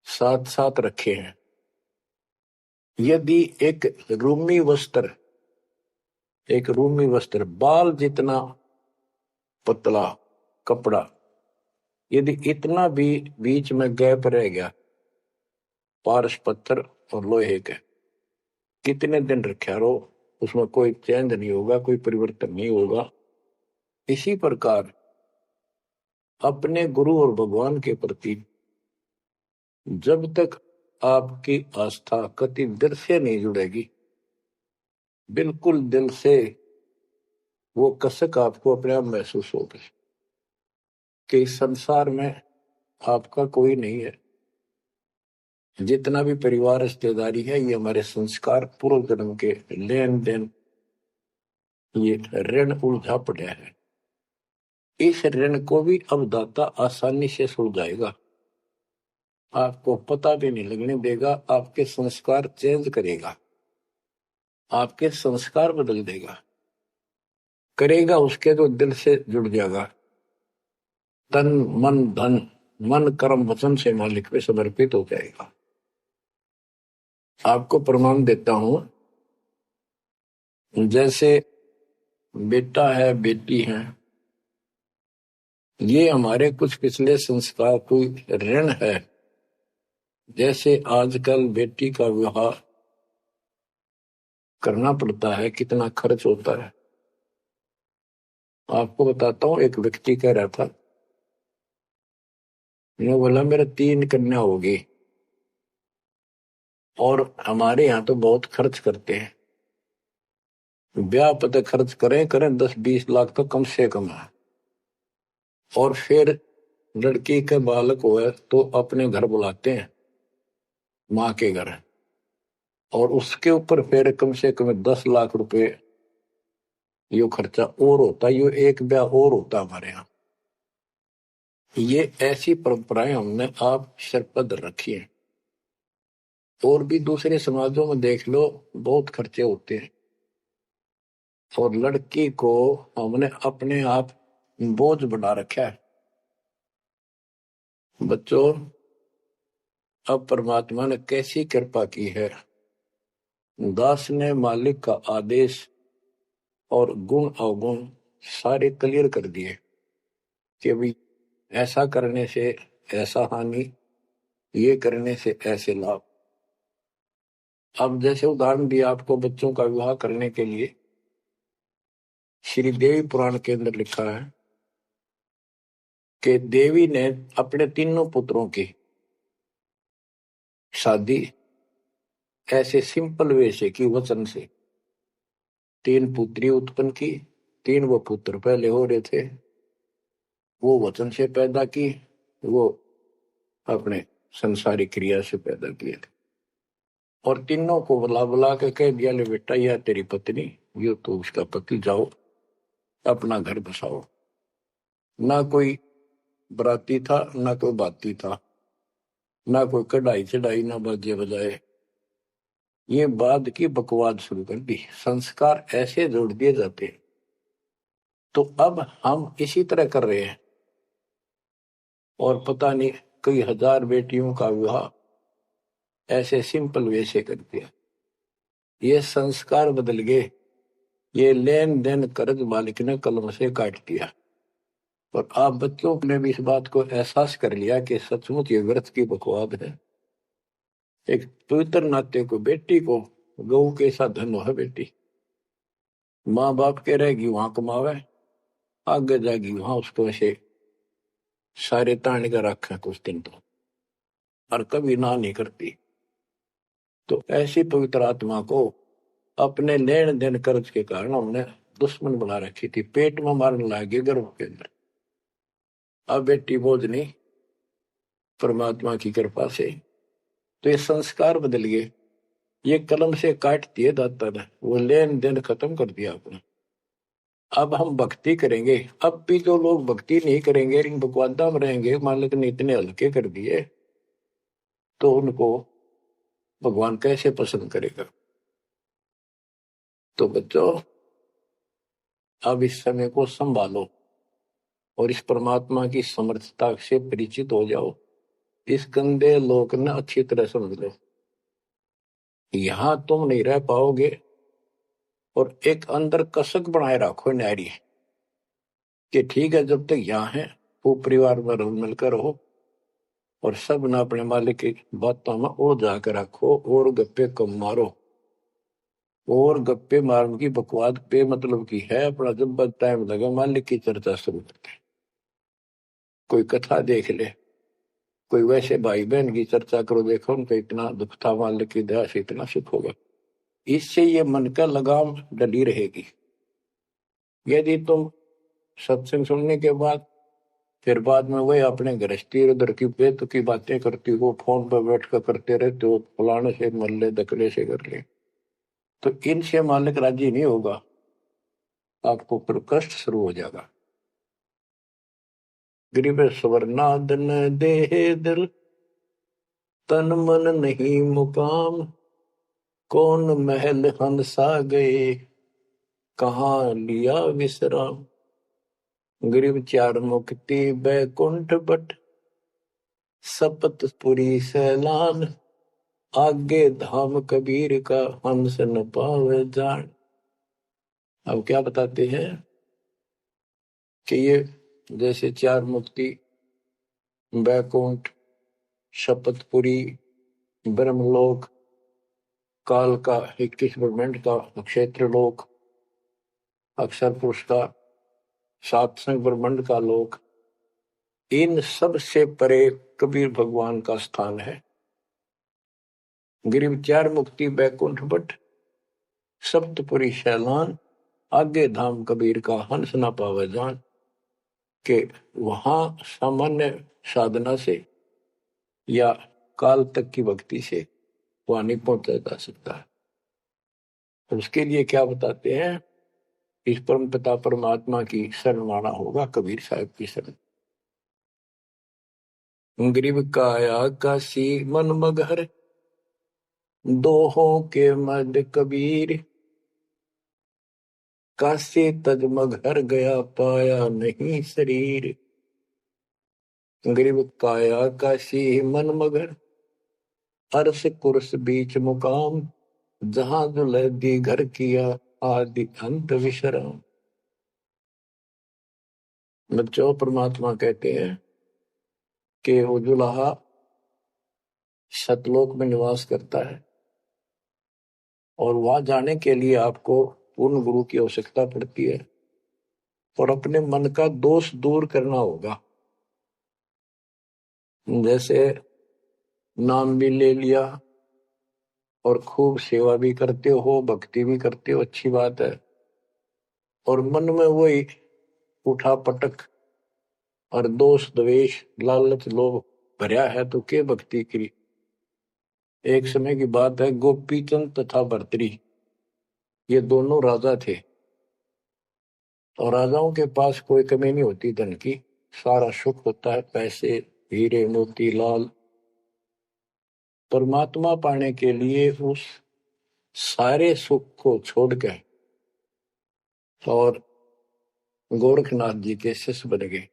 साथ साथ रखे हैं। यदि एक रूमी वस्त्र बाल जितना पतला कपड़ा, यदि इतना भी बीच में गैप रह गया, पारस पत्थर और लोहे के, कितने दिन रखा रहो, उसमें कोई चेंज नहीं होगा, कोई परिवर्तन नहीं होगा। इसी प्रकार अपने गुरु और भगवान के प्रति जब तक आपकी आस्था कति दिल से नहीं जुड़ेगी, बिल्कुल दिल से, वो कसक आपको अपने आप महसूस होगी कि इस संसार में आपका कोई नहीं है। जितना भी परिवार रिश्तेदारी है, ये हमारे संस्कार पूर्व जन्म के लेन देन, ये ऋण उलझा पड़ा है। इस ऋण को भी अब दाता आसानी से सुलझाएगा, आपको पता भी नहीं लगने देगा, आपके संस्कार चेंज करेगा, आपके संस्कार बदल देगा, करेगा उसके जो दिल से जुड़ जाएगा। तन मन धन, मन कर्म वचन से मालिक पे समर्पित हो जाएगा। आपको प्रमाण देता हूं, जैसे बेटा है बेटी है, ये हमारे कुछ पिछले संस्कार कोई ऋण है। जैसे आजकल बेटी का विवाह करना पड़ता है, कितना खर्च होता है। आपको बताता हूँ, एक व्यक्ति कह रहा था, मैंने बोला मेरा 3 कन्या होगी और हमारे यहाँ तो बहुत खर्च करते हैं, ब्याह पता खर्च करें करें 10-20 लाख तो कम से कम है। और फिर लड़की के बालक हुए तो अपने घर बुलाते हैं, माँ के घर, और उसके ऊपर फिर कम से कम 10 लाख रुपए यो खर्चा और होता है। यो एक ब्याह और होता हमारे यहाँ। ये ऐसी परंपराएं हमने आप सिर पर धर रखी है। और भी दूसरे समाजों में देख लो, बहुत खर्चे होते हैं, और लड़की को हमने अपने आप बोझ बना रखा है। बच्चों, अब परमात्मा ने कैसी कृपा की है, दास ने मालिक का आदेश और गुण अवगुण सारे क्लियर कर दिए कि भाई ऐसा करने से ऐसा हानि, ये करने से ऐसे लाभ। अब जैसे उदाहरण दिया आपको बच्चों का विवाह करने के लिए, श्री देवी पुराण के अंदर लिखा है कि देवी ने अपने तीनों पुत्रों की शादी ऐसे सिंपल वे से की, वचन से। 3 पुत्री उत्पन्न की, 3 वो पुत्र पहले हो रहे थे, वो वचन से पैदा की, वो अपने संसारिक क्रिया से पैदा किए थे। और तीनों को बुला बुला के कह दिया, ले बेटा यह तेरी पत्नी, ये तो उसका पति, जाओ अपना घर बसाओ। ना कोई बराती था, ना कोई बाती था, ना कोई कढ़ाई चढ़ाई, ना बाजे बजाए। ये बाद की बकवाद शुरू कर दी, संस्कार ऐसे जोड़ दिए जाते हैं। तो अब हम इसी तरह कर रहे हैं, और पता नहीं कई हजार बेटियों का विवाह ऐसे सिंपल वे से कर दिया। ये संस्कार बदल गए, ये लेन देन कर्ज मालिक ने कलम से काट दिया। और आप बच्चों ने भी इस बात को एहसास कर लिया कि सचमुच ये व्यर्थ की बकवाद है। एक पवित्र नाते को, बेटी को गऊ के साथ धन है बेटी। माँ बाप के रहेगी वहां कमावे, आगे जाएगी वहां उसको ऐसे सारे ताने का रखा कुछ दिन तो, और कभी ना नहीं करती। तो ऐसी पवित्र आत्मा को अपने लेन देन कर्ज के कारण हमने दुश्मन बना रखी थी, पेट में मारने लगे गर्भ के अंदर। अब बेटी बोझ नहीं, परमात्मा की कृपा से तो ये संस्कार बदल गए। ये कलम से काट दिए दाता ने, वो लेन देन खत्म कर दिया आपने। अब हम भक्ति करेंगे। अब भी जो लोग भक्ति नहीं करेंगे, इन बकवादा में रहेंगे, मालिक ने इतने हल्के कर दिए, तो उनको भगवान कैसे पसंद करेगा। तो बच्चों, अब इस समय को संभालो और इस परमात्मा की समर्थता से परिचित हो जाओ। इस गंदे लोक ने अच्छी तरह समझ लो, यहां तुम नहीं रह पाओगे। और एक अंदर कसक बनाए रखो नारी कि ठीक है, जब तक यहाँ है वो परिवार में रल मिलकर रहो, और सब ना अपने मालिक की बातों में उड़ जाकर रखो, और गप्पे कम मारो। और गप्पे मारने की बकवाद पे मतलब की है, अपना जब टाइम लगा मालिक की चर्चा शुरू करते। कोई कथा देख ले, कोई वैसे भाई बहन की चर्चा करो, देखो उनका इतना दुख था, मालिक की दया से इतना सुख होगा। इससे ये मन का लगाम डली रहेगी। यदि तुम सत्संग सुनने के बाद फिर बाद में वही अपने गृहस्थी उधर की बेत की बातें करती हो, फोन पर बैठ कर करते रहते हो, फलाने से मल्ले दकड़े से कर ले, तो इनसे मालिक राजी नहीं होगा, आपको फिर कष्ट शुरू हो जाएगा। गरीब स्वर्णादन देह दिल, तन मन नहीं मुकाम, कौन महल हंसा गए, कहाँ लिया विश्राम। गरीब चार मुक्ति बैकुंठ बट, सपतपुरी सैलान, आगे धाम कबीर का हंस न पावे जान। अब क्या बताते हैं कि ये जैसे चार मुक्ति, बैकुंठ, शपथपुरी, ब्रह्मलोक, काल का 21 ब्रह्मांड का क्षेत्र लोक, अक्षर पुरुष का सातसंग ब्रह्मांड का लोक, इन सब से परे कबीर भगवान का स्थान है। गिरिव चार मुक्ति बैकुंठ बट, सप्तपुरी शैलान, आगे धाम कबीर का हंस न पावे जान। के वहां सामान्य साधना से या काल तक की भक्ति से वहां नहीं पहुंचा जा सकता है। तो उसके लिए क्या बताते हैं, इस परम पिता परमात्मा की शरण माना होगा, कबीर साहब की शरण। गरीब काया काशी मन मगहर, दोहों के मद कबीर, काशी तज मगहर गया पाया नहीं शरीर। गरीब काया काशी मन मगर, अर्श कुर्स बीच मुकाम, जहां दुलहदी घर किया आदि अंत विश्राम। बच्चों, परमात्मा कहते हैं कि वो दुल्हा सतलोक में निवास करता है, और वहां जाने के लिए आपको पूर्ण गुरु की आवश्यकता पड़ती है, और अपने मन का दोष दूर करना होगा। जैसे नाम भी ले लिया और खूब सेवा भी करते हो, भक्ति भी करते हो, अच्छी बात है, और मन में वही उठा पटक और दोष द्वेष लालच लोभ भरया है, तो के भक्ति करी। एक समय की बात है, गोपी चंद तथा भर्तरी ये दोनों राजा थे, और राजाओं के पास कोई कमी नहीं होती धन की, सारा सुख होता है, पैसे, हीरे, मोती, लाल। परमात्मा पाने के लिए उस सारे सुख को छोड़कर और गोरखनाथ जी के शिष्य बन गए।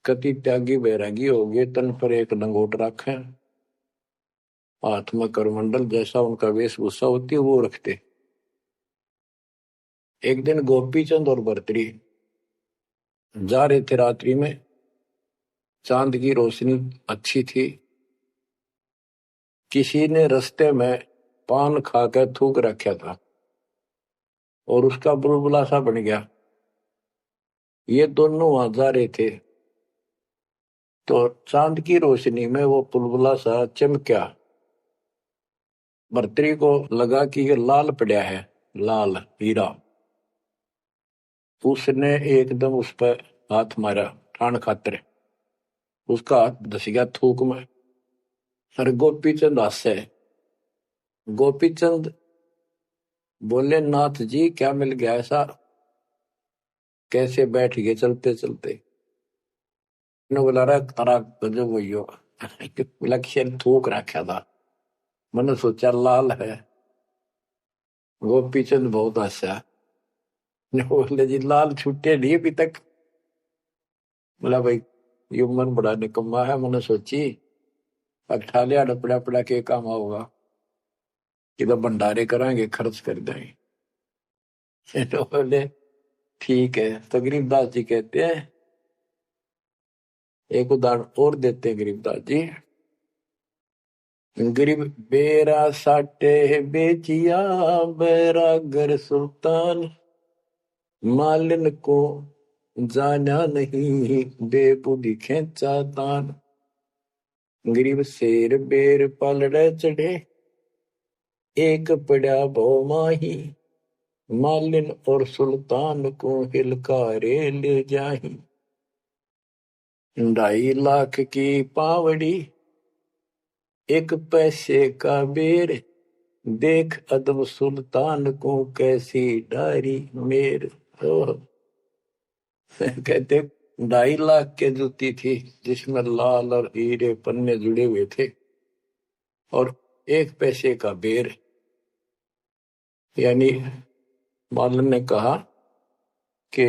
कति त्यागी बैरागी हो गए, तन पर एक लंगोट रखे, हाथ में करमंडल, जैसा उनका वेशभूषा होती है वो रखते। एक दिन गोपीचंद और भर्तरी जा रहे थे रात्रि में, चांद की रोशनी अच्छी थी। किसी ने रास्ते में पान खाकर थूक रखा था और उसका बुलबुला सा बन गया। ये दोनों वहां जा रहे थे तो चांद की रोशनी में वो बुलबुला सा चमका। भर्तरी को लगा कि ये लाल पड़ा है, लाल हीरा। उसने एकदम उस पर हाथ मारा ठाण खातर, उसका हाथ धस गया थूक में। अरे गोपीचंद हंसे। गोपीचंद बोले, नाथ जी क्या मिल गया ऐसा, कैसे बैठ गए चलते चलते। बोला रहा तारा गजब भैया, लक्ष्य थूक रखा था, मैंने सोचा लाल है। गोपीचंद बहुत हंसा, बोले जी लाल छुट्टे नहीं अभी तक। बोला भाई ये मन बड़ा निकम्मा है, मैंने सोची अठा लिया डपड़ा पड़ा के काम होगा, कि तो भंडारे कराएंगे, खर्च कर देंगे। तो बोले ठीक है। तो गरीबदास जी कहते हैं, एक उदाहरण और देते हैं गरीबदास जी। गरीब बेरा साटे बेचिया, बैरागर सुल्तान, मालिन को जाना नहीं, बेबुद्धि खेचा तान। गरीब शेर बेर पलड़े चढ़े, एक पड़ा भो माही, मालिन और सुल्तान को हिलकारे ले जाही। 2.5 लाख की पावड़ी, एक पैसे का बेर, देख अदब सुल्तान को कैसी डारी मेर। कहते 2.5 लाख के जूती थी जिसमें लाल और हीरे पन्ने जुड़े हुए थे, और 1 पैसे का बेर। यानी मालन ने कहा कि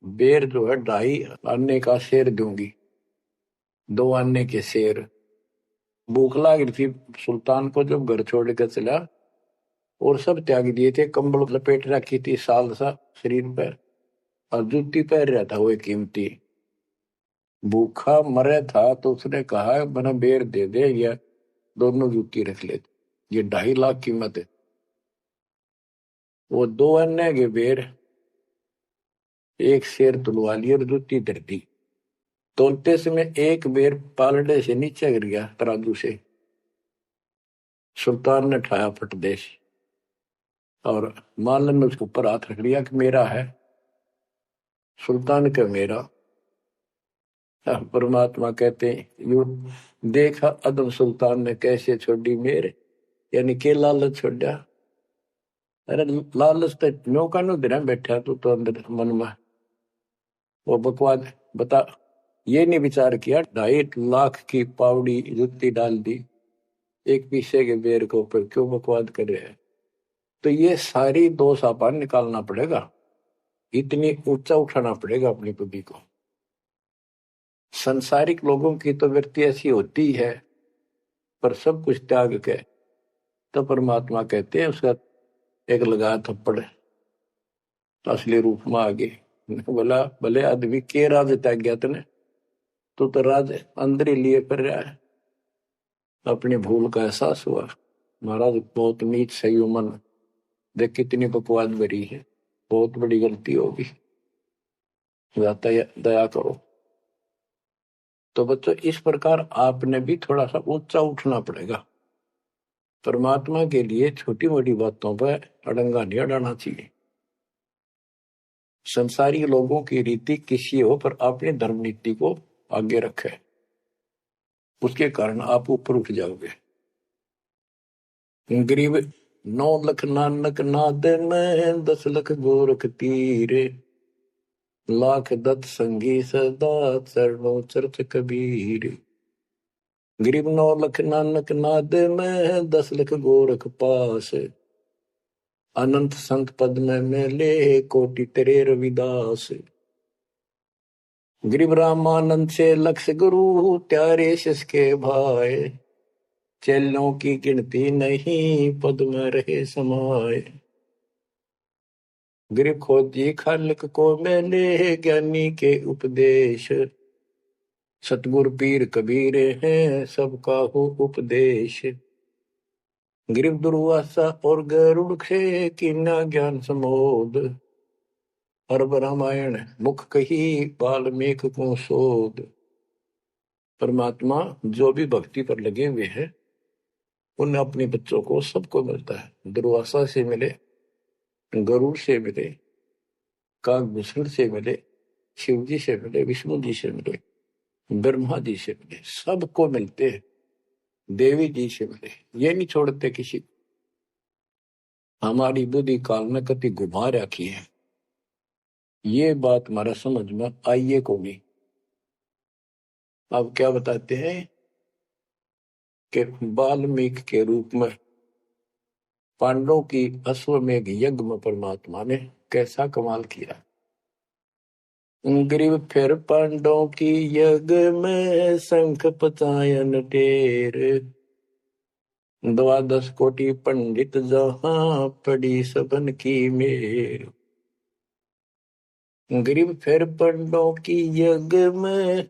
बेर जो है 2.5 आने का शेर दूंगी, 2 आने के शेर। भूख लग रही थी सुल्तान को जब घर छोड़ कर चला, और सब त्याग दिए थे, कंबल लपेट रखी थी साल सा शरीर पर, और जूती पहन रहा था वो कीमती। भूखा मरे था तो उसने कहा बना बेर दे दे, या दोनों जूती रख ले, ये 2.5 लाख कीमत है। वो 2 अन्य के बेर, एक शेर तुलवा लिया और जूती धर दी। तोलते समय एक बेर पालड़े से नीचे गिर गया तराजू से। सुल्तान ने उठाया फटदेश, और मालन ने उसके ऊपर हाथ रख लिया कि मेरा है। सुल्तान का मेरा। परमात्मा कहते यू देखा अदम सुल्तान ने कैसे छोड़ी मेरे, यानी के लालच छोड़ा। अरे लालच तो नो का नो दिन बैठा तू तो अंदर मन में वो बकवाद बता। ये नहीं विचार किया 2.5 लाख की पावड़ी जुत्ती डाल दी एक पीछे के बेर के ऊपर, क्यों बकवाद कर रहे हैं। तो ये सारी दोष आपान निकालना पड़ेगा, इतनी ऊंचा उठाना पड़ेगा अपनी बुद्धि को। संसारिक लोगों की तो वृत्ति ऐसी होती है, पर सब कुछ त्याग के तो परमात्मा कहते हैं उसका एक लगा थप्पड़ असली रूप में आ गए। बोला भले आदमी के राज त्याग गया तने, तू तो राज अंदर ही लिए कर रहा है। अपनी भूल का एहसास हुआ, महाराज बहुत नीच सही मन, देख कितनी बकवाद भरी है, बहुत बड़ी गलती होगी, दया करो। तो बच्चों इस प्रकार आपने भी थोड़ा सा ऊंचा उठना पड़ेगा। परमात्मा के लिए छोटी मोटी बातों पर अड़ंगा नहीं अड़ाना चाहिए। संसारी लोगों की रीति किसी हो, पर अपनी धर्म नीति को आगे रखे, उसके कारण आप ऊपर उठ जाओगे। गरीब 9 लख नानक नाद में 10 लख गोरख तीरे, लाख दत्त संगी सदा चरणों चरत कबीर। गरीब 9 लख नानक नाद में 10 लख गोरख पास, अनंत संत पद में मेले कोटि तेरे रविदास। गरीब रामानंद से लक्ष गुरु त्यारे शिष के भाई, चेलों की गिनती नहीं पद में रहे समाये। गरीब खोजी खालक को मेले ज्ञानी के उपदेश, सतगुरु पीर कबीर हैं सबका हो उपदेश। गरीब दुर्वासा और गरुड़ से कीना ज्ञान समोद, अरब रामायण मुख कही वाल्मीकि को शोध। परमात्मा जो भी भक्ति पर लगे हुए हैं उन अपने बच्चों को सबको मिलता है। दुर्वासा से मिले, गरुड़ से मिले, काकभूषण से मिले, शिव जी से मिले, विष्णु जी से मिले, ब्रह्मा जी से मिले, सबको मिलते हैं। देवी जी से मिले, ये नहीं छोड़ते किसी को। हमारी बुद्धि काल में कति घुमा रखी है, ये बात हमारा समझ में आइए को नहीं। अब क्या बताते हैं कि वाल्मीकि के रूप में पांडवों की अश्वमेघ यज्ञ में परमात्मा ने कैसा कमाल किया। गरीब फिर पांडवों की यज्ञ में शंख पचायन टेर, 12 कोटि पंडित जहां पड़ी सबन की मेर। गरीब फिर पांडवों की यज्ञ में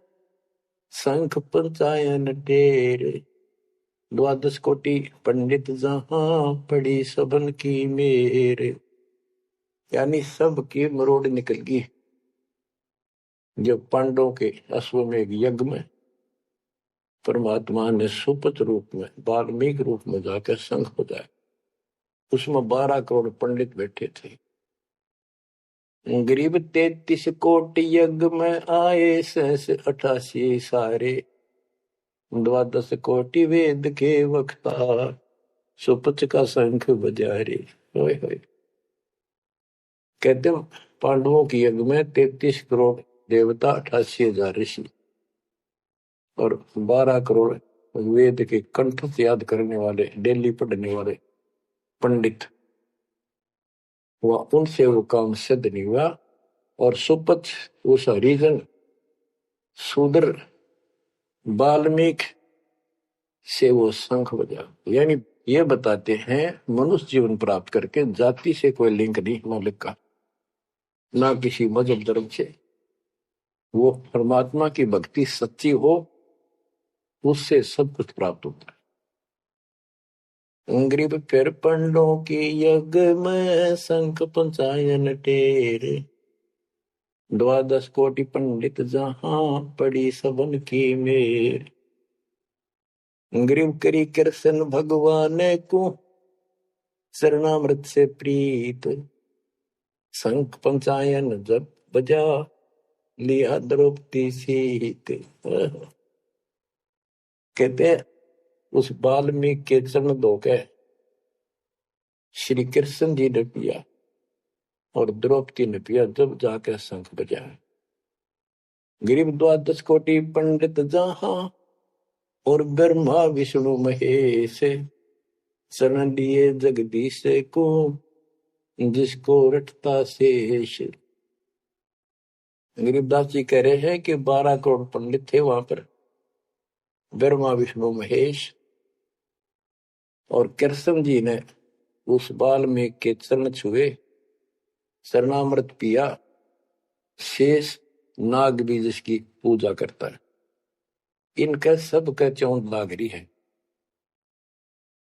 शंख पचायन टेर, 12 कोटि पंडित जहां पड़ी सबन की मेर। यानी सब की मरोड़ निकल गई जब पांडवों के अश्वमेघ यज्ञ में परमात्मा ने सुपथ रूप में वाल्मीकि रूप में जाकर शंख बजाया। उसमें 12 करोड़ पंडित बैठे थे। गरीब 33 कोटि यज्ञ में आए 88 सारे, 12 कोटि वेद के वक्ता सुपथ का शंख बजारे। होए होए। कहते पांडवों की यज्ञ में 33 करोड़ देवता, 88,000 ऋषि और 12 करोड़ वेद के कंठ से याद करने वाले, डेली पढ़ने वाले पंडित। वह उनसे वो काम सिद्ध नहीं हुआ और सुपथ उस हरिजन शूद्र वाल्मीकि से वो शंख बजा। यानी ये बताते हैं मनुष्य जीवन प्राप्त करके जाति से कोई लिंक नहीं मौलिक का, ना किसी मजहब धर्म से। वो परमात्मा की भक्ति सच्ची हो उससे सब कुछ प्राप्त होता है। गरीब फिर पंडों की यज्ञ में शंख पंचायन टेर, 12 कोटि पंडित जहां पड़ी सबन की मेर। गरीब करी कृष्ण भगवान को शरणामृत से प्रीत, शंख पंचायन जब बजा लिया द्रौपदी सीत। कहते हैं उस वाल्मीकि के चरण धोके श्री कृष्ण जी ने पिया और द्रौपदी ने पिया जब जाकर शंख बजाया। गरीब 12 कोटि पंडित जहां और ब्रह्मा विष्णु महेश, शरण लिए जगदीश को जिसको रटता शेष। गरीबदास जी कह रहे हैं कि 12 करोड़ पंडित थे वहां पर, ब्रह्मा विष्णु महेश, और कृष्ण जी ने उस वाल्मीकि के चरण छुए, शरणामृत पिया। शेष नाग भी जिसकी पूजा करता है, इनका सबका चौंध लाग रही है।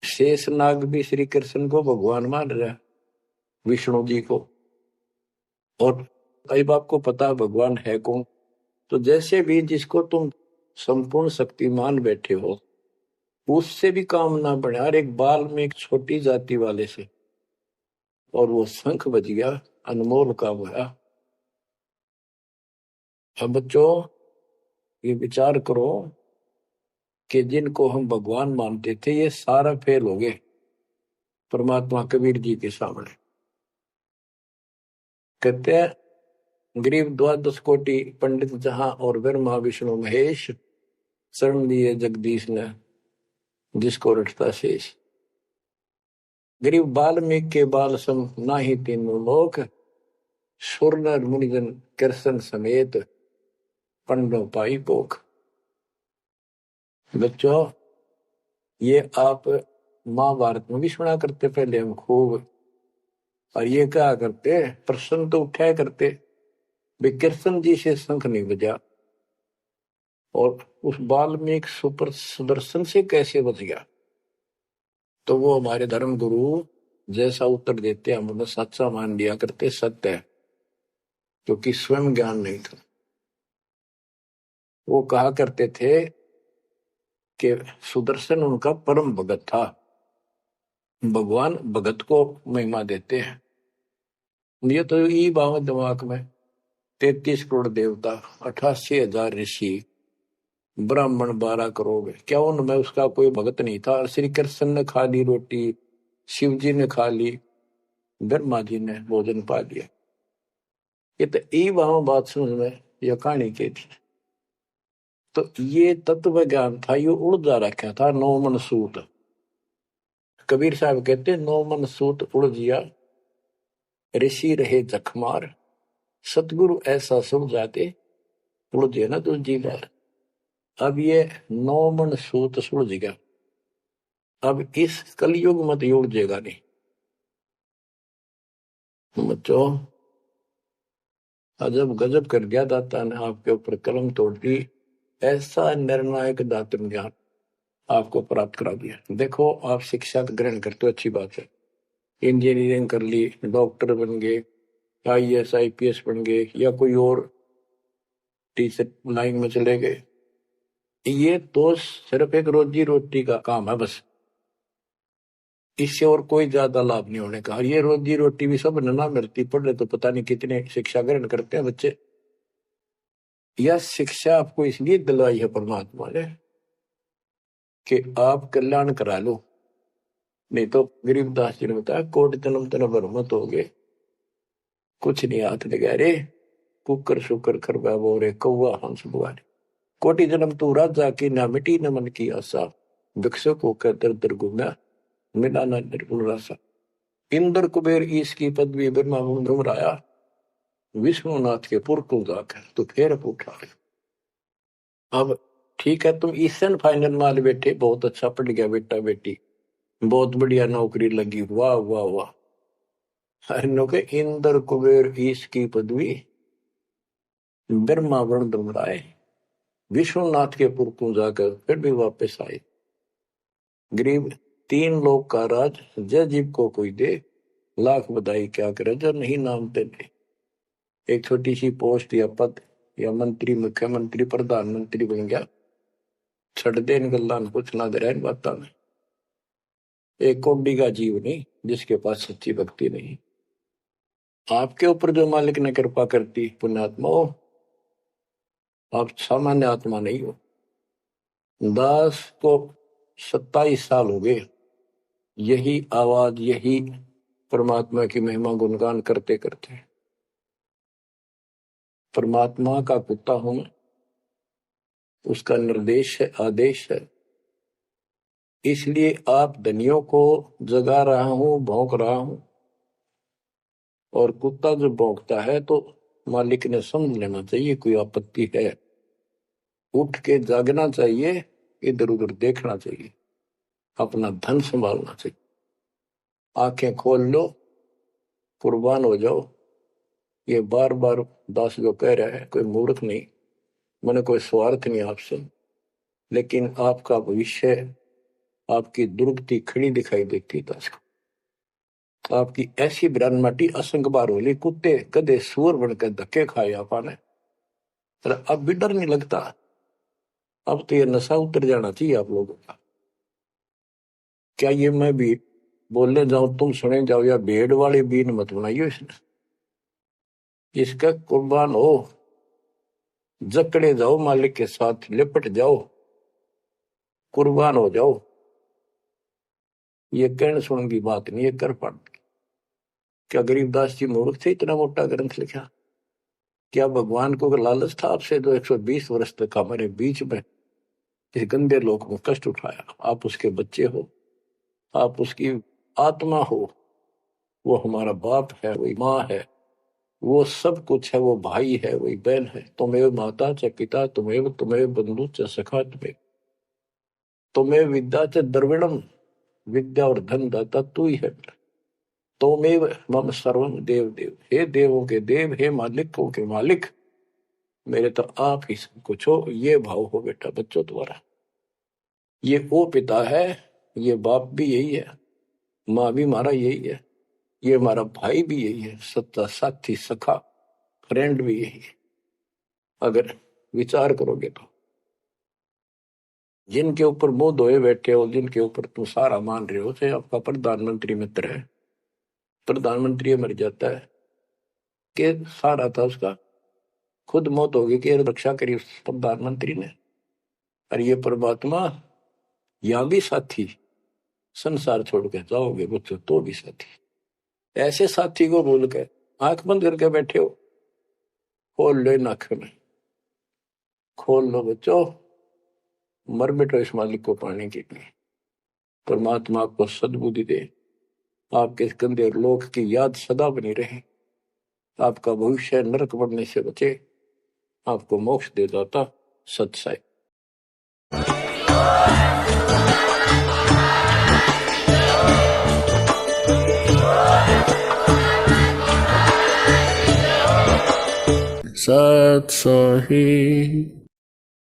शेष नाग भी श्री कृष्ण को भगवान मान रहा है, विष्णु जी को। और कई बाप को पता भगवान है कौन। तो जैसे भी जिसको तुम संपूर्ण शक्तिमान बैठे हो उससे भी काम ना बढ़े। हर एक बाल में एक छोटी जाति वाले से, और वो शंख बज गया, अनमोल काम हुआ। अब बच्चों ये विचार करो कि जिनको हम भगवान मानते थे ये सारा फेल हो गए। परमात्मा कबीर जी के सामने कहते हैं, गरीब द्वादश कोटि पंडित जहां और ब्रह्मा विष्णु महेश, शरण दिए जगदीश ने जिसको रटता शेष। गरीब बाल्मीकि के बाल सम नाही तीनों लोक, सुर नर मुनिजन कृष्ण समेत पंडों पाई पोख। बच्चों, ये आप महाभारत में भी सुना करते पहले हम खूब, और ये क्या करते प्रश्न तो उठाया करते, वे कृष्ण जी से शंख नहीं बजा और उस वाल्मीकि सुपर सुदर्शन से कैसे बच गया। तो वो हमारे धर्म गुरु जैसा उत्तर देते हम उन्हें सच्चा मान लिया करते, सत्य है, क्योंकि स्वयं ज्ञान नहीं था। वो कहा करते थे कि सुदर्शन उनका परम भगत था। भगवान भगत को महिमा देते हैं। ये तो ये बात दिमाग में, 33 करोड़ देवता, 88,000 ऋषि, ब्राह्मण 12 करोड़, क्या उनमें उसका कोई भगत नहीं था। श्री कृष्ण ने खा ली रोटी, शिव जी ने खा ली, ब्रह्मा जी ने भोजन पा लिया। ये तो ई वहां बात समझ में यह कहानी के थी। तो ये तत्व ज्ञान था, ये उड़ जा रखा था। 9 मन सूत, कबीर साहब कहते 9 मन सूत उड़ जिया, ऋषि रहे जखमार, सतगुरु ऐसा सुन जाते उड़ जे ना दूजी बार। अब ये 9 मन सूत सुलझ गया, अब इस कलयुग मत उड़जेगा नहीं। बच्चों, अजब गजब कर दिया दाता ने आपके ऊपर कलम तोड़ दी, ऐसा निर्णायक दातन ज्ञान आपको प्राप्त करा दिया। देखो, आप शिक्षा ग्रहण करते हो, अच्छी बात है, इंजीनियरिंग कर ली, डॉक्टर बन गए, IAS IPS बन गए, या कोई और टीचर लाइन में चले गए। ये तो सिर्फ एक रोजी रोटी का काम है बस, इससे और कोई ज्यादा लाभ नहीं होने का। ये रोजी रोटी भी सब ना मिलती, पढ़े तो पता नहीं कितने शिक्षा ग्रहण करते हैं बच्चे। यह शिक्षा आपको इसलिए दिलवाई है परमात्मा ने कि आप कल्याण करा लो, नहीं तो गरीबदास जी ने बताया, कोट जन्म तन भर मत हो गए, कुछ नहीं हाथ लगा रे, कुकर शुकर खरबा बोरे कौआ हंस बुआरे। कोटि जन्म तू राजा की, ना मिटी न मन की आशा, भिक्षुक होकर दर दर घूमा, मिला ना निर्गुण रासा। इंद्र कुबेर ईश की पदवी ब्रह्मा घुमराया, विष्णुनाथ के पुर को जाकर तो फिर उठा। अब ठीक है, तुम ईसन फाइनल माल बैठे, बहुत अच्छा पढ़ गया बेटा बेटी, बहुत बढ़िया नौकरी लगी, वाह वाह वाह। के इंद्र कुबेर ईश की पदवी ब्रह्मा वर्ण घुमराए, विष्णुनाथ के पुर को जाकर फिर भी वापस आए। गरीब 3 लोक का राज, जय जीव को कोई दे, लाख बधाई क्या करे जो नहीं नाम तेरे। एक छोटी सी पोस्ट या पद या मंत्री, मुख्यमंत्री, प्रधानमंत्री बन गया, छड़ दे इन गल्ला कुछ ना दे इन बात में। एक कोडी का जीव नहीं जिसके पास सच्ची भक्ति नहीं। आपके ऊपर जो मालिक ने कृपा करती, पुण्यात्मा हो, आप सामान्य आत्मा नहीं हो। दास को 27 साल हो गए यही आवाज, यही परमात्मा की महिमा गुणगान करते करते। परमात्मा का कुत्ता हूं मैं, उसका निर्देश है, आदेश है, इसलिए आप धनियों को जगा रहा हूं, भौंक रहा हूं। और कुत्ता जो भौंकता है तो मालिक ने समझ लेना चाहिए कोई आपत्ति है, उठ के जागना चाहिए, इधर उधर देखना चाहिए, अपना धन संभालना चाहिए। आंखें खोल लो, कुर्बान हो जाओ। ये बार बार दास जो कह रहा है, कोई मूर्ख नहीं, मैंने कोई स्वार्थ नहीं आपसे, लेकिन आपका भविष्य, आपकी दुर्गति खड़ी दिखाई देती दास को। आपकी ऐसी बिरान माटी असंग बार होली, कुत्ते गधे सुअर बनकर धक्के खाए आपने, अब भी डर नहीं लगता। अब तो ये नशा उतर जाना चाहिए आप लोगों का। क्या ये मैं भी बोलने जाऊं तुम सुने जाओ, या भेड़ वाले बीन मत बनाइयो इसने। इसका कुर्बान हो, जकड़े जाओ, मालिक के साथ लिपट जाओ, कुर्बान हो जाओ। ये कहने सुनने की बात नहीं है, कर पढ़। क्या गरीबदास जी मूर्ख थे इतना मोटा ग्रंथ लिखा? क्या भगवान को लालच था आपसे जो 120 वर्ष तक हमारे बीच में इस गंदे लोक में कष्ट उठाया? आप उसके बच्चे हो, आप उसकी आत्मा हो, वो हमारा बाप है, वही माँ है, वो सब कुछ है, वो भाई है, वही बहन है। तुम्हें माता च पिता तुम्हें, तुम्हें बंधु च सखा तुम्हें विद्या च द्रविणम, विद्या और धन दाता तू ही है। तोमेव मम सर्वम देव देव, हे देवों के देव, हे मालिकों के मालिक, मेरे तो आप ही सब कुछ हो। ये भाव हो बेटा बच्चों तुम्हारा। ये वो पिता है, ये बाप भी यही है, माँ भी हमारा यही है, ये हमारा भाई भी यही है, सच्चा साथी सखा फ्रेंड भी यही है। अगर विचार करोगे तो जिनके ऊपर मुंह धोए बैठे हो, जिनके ऊपर तुम सारा मान रहे हो, चाहे आपका प्रधानमंत्री मित्र है, प्रधानमंत्री मर जाता है कि सारा था उसका, खुद मौत होगी कि रक्षा करी उस प्रधानमंत्री ने। और ये परमात्मा यहाँ भी साथी, संसार छोड़ के जाओगे बच्चों तो भी साथी। ऐसे साथी को भूल के आंख बंद करके बैठे हो, खोल लो नाक में, खोल लो बच्चों, मर बैठो इस मालिक को पाने के लिए। परमात्मा आपको सद्बुद्धि दे, आपके इस गंदे लोक की याद सदा बनी रहे, आपका भविष्य नरक बनने से बचे, आपको मोक्ष दे दाता सत्साई। सत्साई।